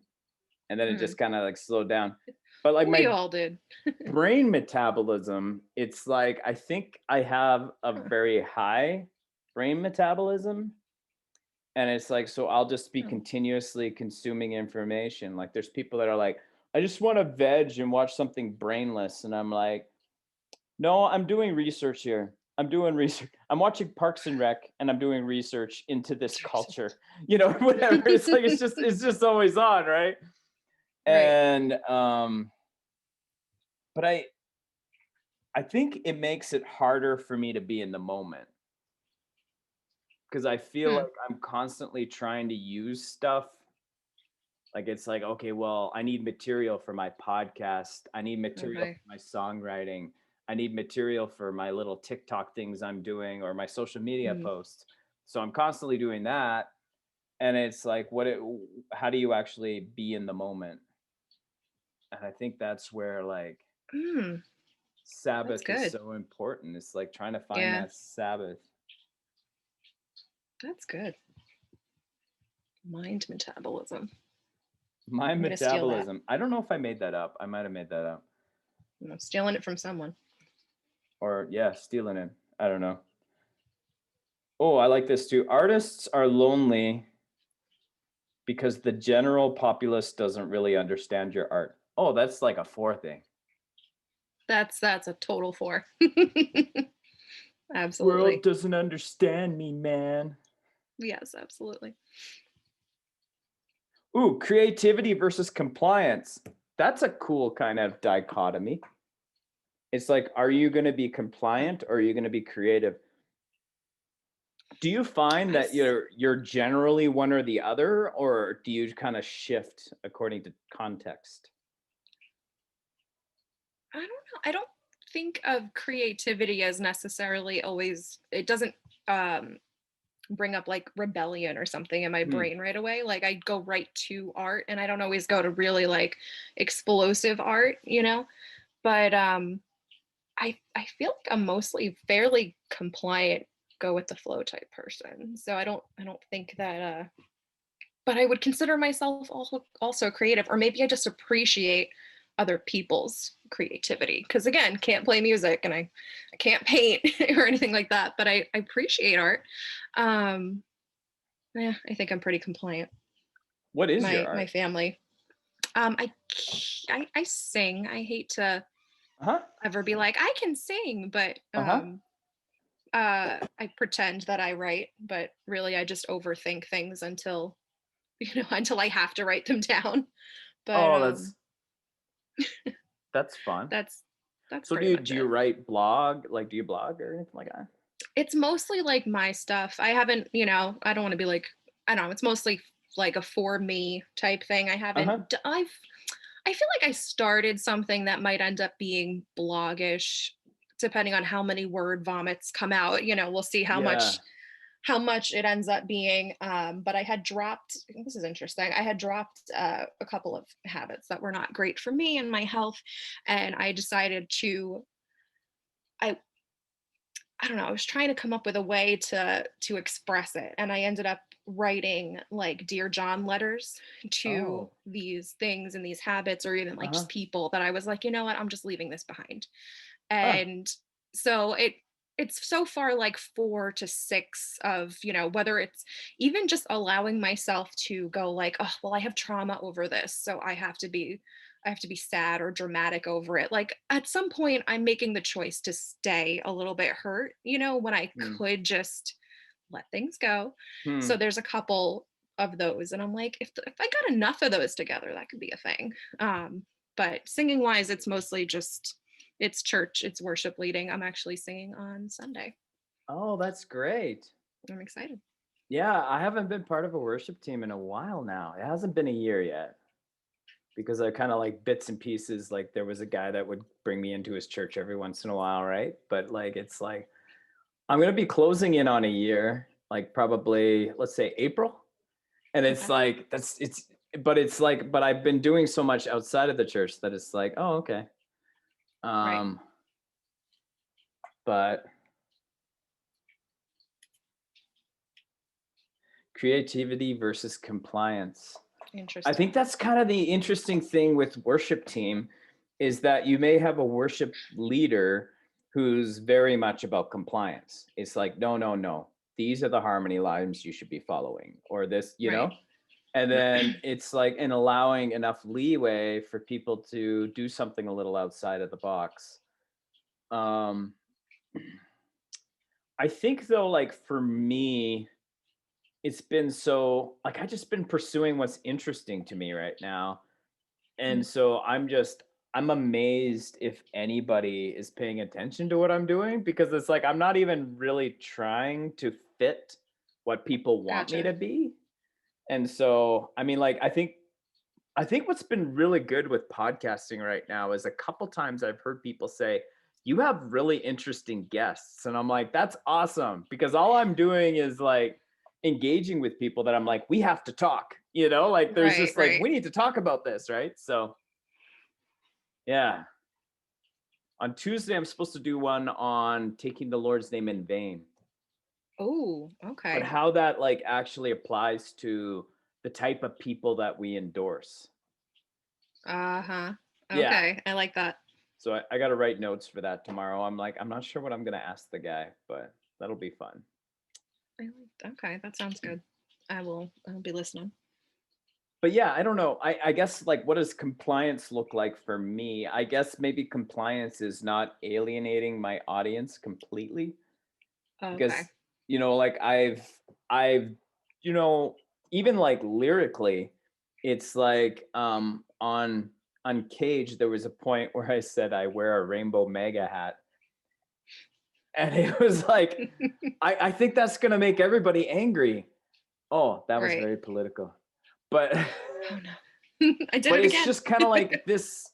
and then it Hmm. just kind of like slowed down. But like We my all did. brain metabolism, it's like I think I have a Huh. very high brain metabolism, And it's like, so I'll just be Oh, continuously consuming information. Like there's people that are like, I just want to veg and watch something brainless. And I'm like, no, I'm doing research here. I'm doing research. I'm watching Parks and Rec and I'm doing research into this culture, whatever. It's like, it's just always on, right? right. And but I think it makes it harder for me to be in the moment because I feel Hmm. like I'm constantly trying to use stuff. Like it's like, okay, well, I need material for my podcast. I need material Okay. for my songwriting. I need material for my little TikTok things I'm doing or my social media Mm. posts. So I'm constantly doing that. And it's like, how do you actually be in the moment? And I think that's where like Mm, that's Sabbath is good. so important. It's like trying to find Yeah, that Sabbath. that's good. Mind metabolism. My I'm gonna steal that. metabolism. I don't know if I made that up. I might have made that up. I'm stealing it from someone. Or yeah, stealing it. I don't know. Oh, I like this too. Artists are lonely because the general populace doesn't really understand your art. Oh, that's like a four thing. That's a total four. World Absolutely. doesn't understand me, man. Yes, absolutely. Ooh, creativity versus compliance. That's a cool kind of dichotomy. It's like, are you going to be Huh. compliant or are you going to be creative? Do you find I that s- you're generally one or the other, or do you kind of shift according to context? I don't know. I don't think of creativity as necessarily always. It doesn't um bring up like rebellion or something in my Hmm. brain right away. Like I go right to art, and I don't always go to really like explosive art. But I feel like I'm mostly fairly compliant, go with the flow type person. So I don't think that but I would consider myself also creative, or maybe I just appreciate other people's creativity. Because again, can't play music and I can't paint or anything like that, but I appreciate art. Um, yeah, I think I'm pretty compliant. What is your My art? family. I sing. I hate to Uh-huh. ever be like I can sing, but Uh-huh. I pretend that I write, but really I just overthink things until until I have to write them down. But Oh, that's fun. that's that's So pretty much do you it. write blog? Like do you blog or anything like that? It's mostly like my stuff. I haven't, I don't want to be like, I don't know, it's mostly like a for me type thing. Uh-huh. I feel like I started something that might end up being blogish, depending on how many word vomits come out. We'll see Yeah. how much it ends up being. But I had dropped, this is interesting. I had dropped a couple of habits that were not great for me and my health. And I decided I, I don't know, I was trying to come up with a way to express it. And I ended up writing like Dear John letters to Oh. these things and these habits, or even like Uh-huh. just people that I was like, you know what, I'm just leaving this behind. Ah. And so it's so far like 4 to 6 of, whether it's even just allowing myself to go like, oh well, I have trauma over this, so I have to be sad or dramatic over it. Like at some point I'm making the choice to stay a little bit hurt, when I Hmm. could just let things go. So Hmm. there's a couple of those, and I'm like, if I got enough of those together, that could be a thing. But singing wise, it's mostly just it's church, it's worship leading. I'm actually singing on Sunday. Oh, that's great. I'm excited. Yeah, I haven't been part of a worship team in a while now. It hasn't been a year yet because I kind of like bits and pieces. Like there was a guy that would bring me into his church every once in a while, right? But like it's like I'm gonna be closing in on a year, like probably let's say April. And it's Okay. like but I've been doing so much outside of the church that it's like, oh, okay. Right. Um, but creativity versus compliance. I think Interesting. that's kind of the interesting thing with worship team is that you may have a worship leader who's very much about compliance. It's like, no, no, no. these are the harmony lines you should be following, or this, Right. and then it's like in allowing enough leeway for people to do something a little outside of the box. Um, I think though, like for me, it's been so like I just been pursuing what's interesting to me right now. And Mm. so I'm amazed if anybody is paying attention to what I'm doing, because it's like I'm not even really trying to fit what people want me Gotcha. to be. And so, I mean, like I think what's been really good with podcasting right now is a couple times I've heard people say, "You have really interesting guests." And I'm like, "That's awesome," because all I'm doing is like engaging with people that I'm like, "We have to talk." Like there's Right, just like, right. "We need to talk about this," right? So, yeah. On Tuesday I'm supposed to do one on taking the Lord's name in vain, Oh, but okay. how that like actually applies to the type of people that we endorse. Uh-huh. Yeah. Okay, I like that. So I got to write notes for that tomorrow. I'm like, I'm not sure what I'm going to ask the guy, but that'll be fun. Okay, that sounds good. I'll be listening. But yeah, I don't know. I guess like what does compliance look like for me? I guess maybe compliance is not alienating my audience completely, Okay. because like I've you know even like lyrically, it's like on Cage there was a point where I said I wear a rainbow mega hat, and it was like I think that's gonna make everybody angry. Oh, that was Right. very political. But Oh no. I did but it it's again. just kind of like this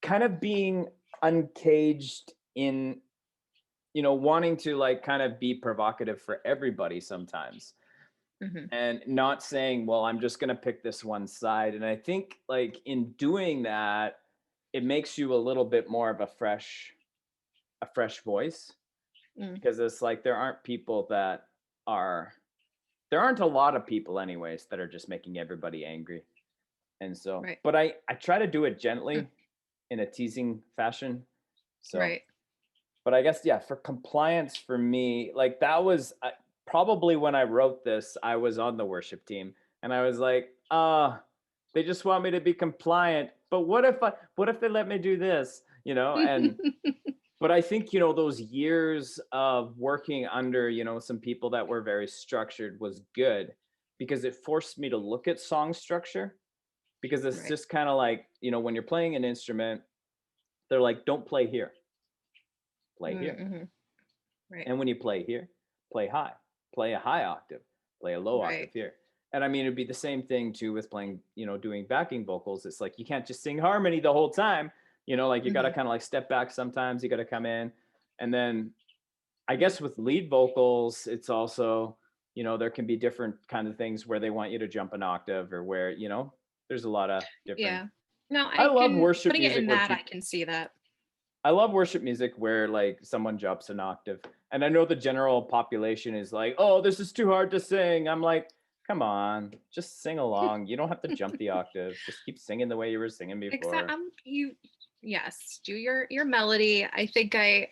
kind of being uncaged in, wanting to like kind of be provocative for everybody sometimes, Hmm. and not saying, well, I'm just gonna pick this one side. And I think like in doing that, it makes you a little bit more of a fresh voice, Mm, because it's like are there aren't a lot of people anyways that are just making everybody angry. And so, right. but I try to do it Mm, gently in a teasing fashion. So, right. but I guess yeah, for compliance for me, like that was probably when I wrote this, I was on the worship team, and I was like, they just want me to be compliant, but what if they let me do this, and but I think, those years of working under, some people that were very structured was good, because it forced me to look at song structure, because it's Right. just kind of like, when you're playing an instrument, they're like, don't play here, play here. Mm-hmm. Right. And when you play here, play high, play a high octave, play a low octave Right. here. And I mean, it'd be the same thing too with playing, doing backing vocals. It's like you can't just sing harmony the whole time. Like you got to Hmm. kind of like step back sometimes. You got to come in. And then I guess with lead vocals, it's also, there can be different kind of things where they want you to jump an octave, or where, there's a lot of different. Yeah. No, I I love can worship putting it music in where that, I people, can see that. I love worship music where like someone jumps an octave. And I know the general population is like, "Oh, this is too hard to sing." I'm like, "Come on, just sing along. You don't have to jump the octave. Just keep singing the way you were singing Except before." you yes, do your melody. I think I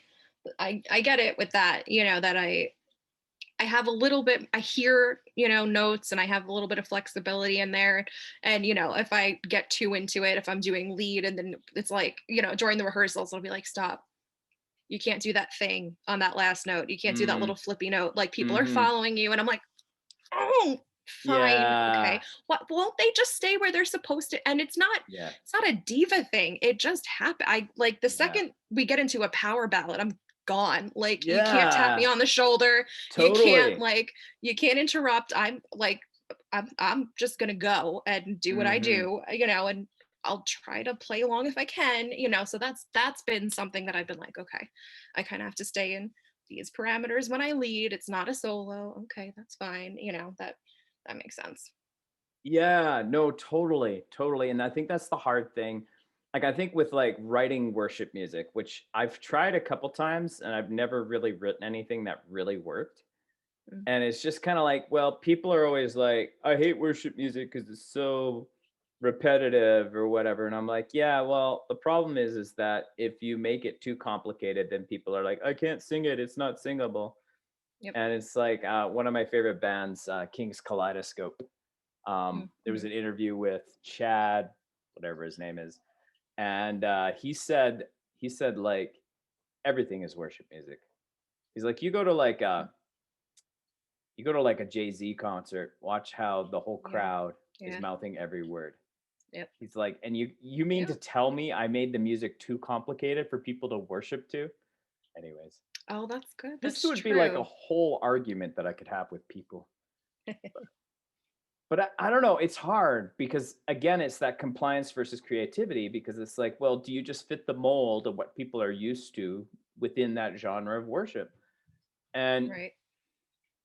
get it with that, that I have a little bit, I hear, notes, and I have a little bit of flexibility in there. And, if I get too into it, if I'm doing lead and then it's like, during the rehearsals, I'll be like, stop. You can't do that thing on that last note. You can't do that little Mm, flippy note. Like people are mhm. following you. And I'm like, oh, fine. Okay. Yeah. What won't they just stay where they're supposed to? And Yeah. it's not a diva thing. It just happened. I like the Yeah. second we get into a power ballad, I'm gone. Like you can't tap me Yeah. on the shoulder. You can't Totally. like you can't interrupt. I'm like I'm just gonna go and do what I Mhm. do, and I'll try to play along if I can, so that's been something that I've been like, okay, I kind of have to stay in these parameters when I lead. It's not a solo. Okay, that's fine. That makes sense. Yeah, no, totally, totally. And I think that's the hard thing. Like I think with like writing worship music, which I've tried a couple times and I've never really written anything that really worked. Mm, And it's just kind of like, well, people are always like, I hate worship music because it's so repetitive or whatever. And I'm like, yeah, well, the problem is that if you make it too complicated, then people are like, I can't sing it, it's not singable. Yep. And it's like one of my favorite bands, King's Kaleidoscope. There was Mm-hmm. an interview with Chad, whatever his name is, and he said like everything is worship music. He's like, you go to like a Jay-Z concert, watch how the whole Yeah. crowd is Yeah. mouthing every word. Yep. He's like, and you mean Yeah. to tell me I made the music too complicated for people to worship to? Anyways, Oh, that's good. this That's would be like a true. whole argument that I could have with people. But I don't know. It's hard because again, it's that compliance versus creativity. Because it's like, well, do you just fit the mold of what people are used to within that genre of worship? And Right.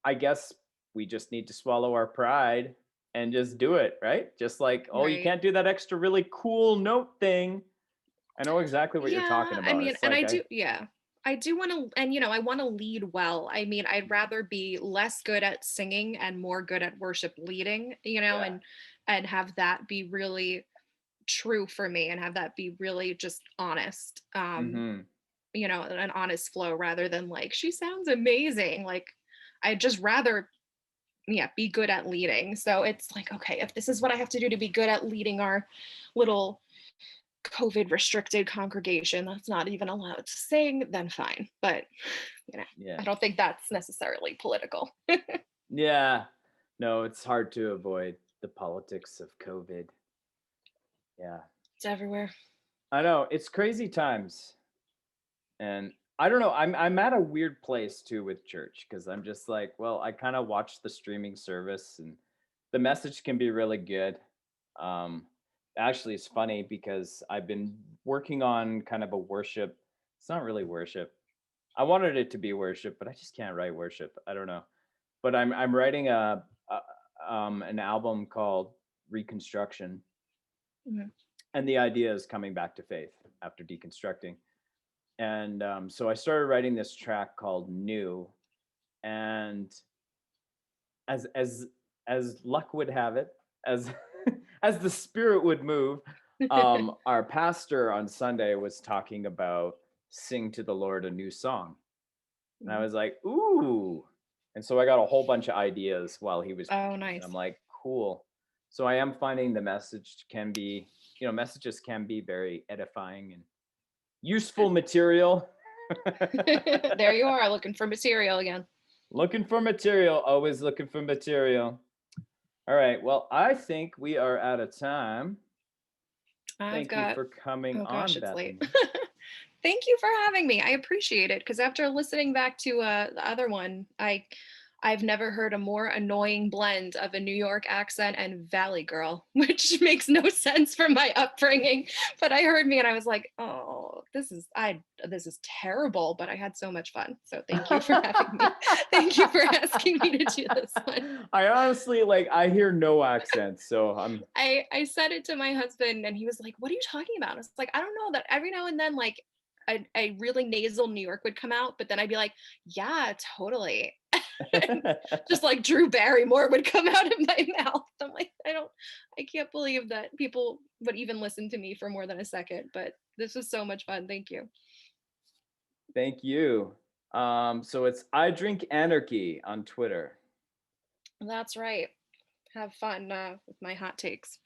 I guess we just need to swallow our pride and just do it, right? Just like, oh, you Right. can't do that extra really cool note thing. I know exactly what you're talking Yeah, I about. mean, It's and like I I do, yeah. I do want to, and I want to lead well. I mean, I'd rather be less good at singing and more good at worship leading, yeah. and have that be really true for me and have that be really just honest. Mm-hmm. An honest flow rather than like she sounds amazing. Like I'd just rather be good at leading. So it's like, okay, if this is what I have to do to be good at leading our little COVID restricted congregation that's not even allowed to sing, then fine. But, Yeah. I don't think that's necessarily political. Yeah. No, it's hard to avoid the politics of COVID. Yeah. It's everywhere. I know. It's crazy times. And I don't know. I'm at a weird place too with church because I'm just like, well, I kind of watch the streaming service and the message can be really good. Um, Actually, it's funny because I've been working on kind of a worship. It's not really worship. I wanted it to be worship, but I just can't write worship. I don't know. But I'm writing an album called Reconstruction, Mhm. and the idea is coming back to faith after deconstructing. And so I started writing this track called New, and as as as luck would have it, as as the spirit would move, our pastor on Sunday was talking about sing to the Lord a new song, and I Mhm. was like, ooh. And so I got a whole bunch of ideas while he was Oh, preaching, and I'm nice. like, cool. So I am finding the message can be, messages can be very edifying and useful Good. material. There you are looking for material again. Looking for material, always looking for material. All right, well, I think we are out of time. I've Thank you got, for coming oh gosh, on, it's late. Bethany. Thank you for having me. I appreciate it because after listening back to the other one, I've never heard a more annoying blend of a New York accent and Valley Girl, which makes no sense from my upbringing. But I heard me and I was like, oh, this is terrible. But I had so much fun. So thank you for having me. Thank you for asking me to do this one. I honestly I hear no accents, so I'm I said it to my husband and he was like, "What are you talking about?" I was like, "I don't know that every now and then like a really nasal New York would come out, but then I'd be like, yeah, totally." Just like Drew Barrymore would come out of my mouth. I'm like, I can't believe that people would even listen to me for more than a second, but this was so much fun. Thank you. Thank you. So it's I Drink Anarchy on Twitter. That's right. Have fun with my hot takes.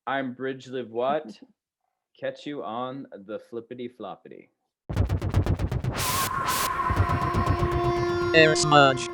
I'm Bridge Live What. Catch you on the flippity floppity. Air Smudge.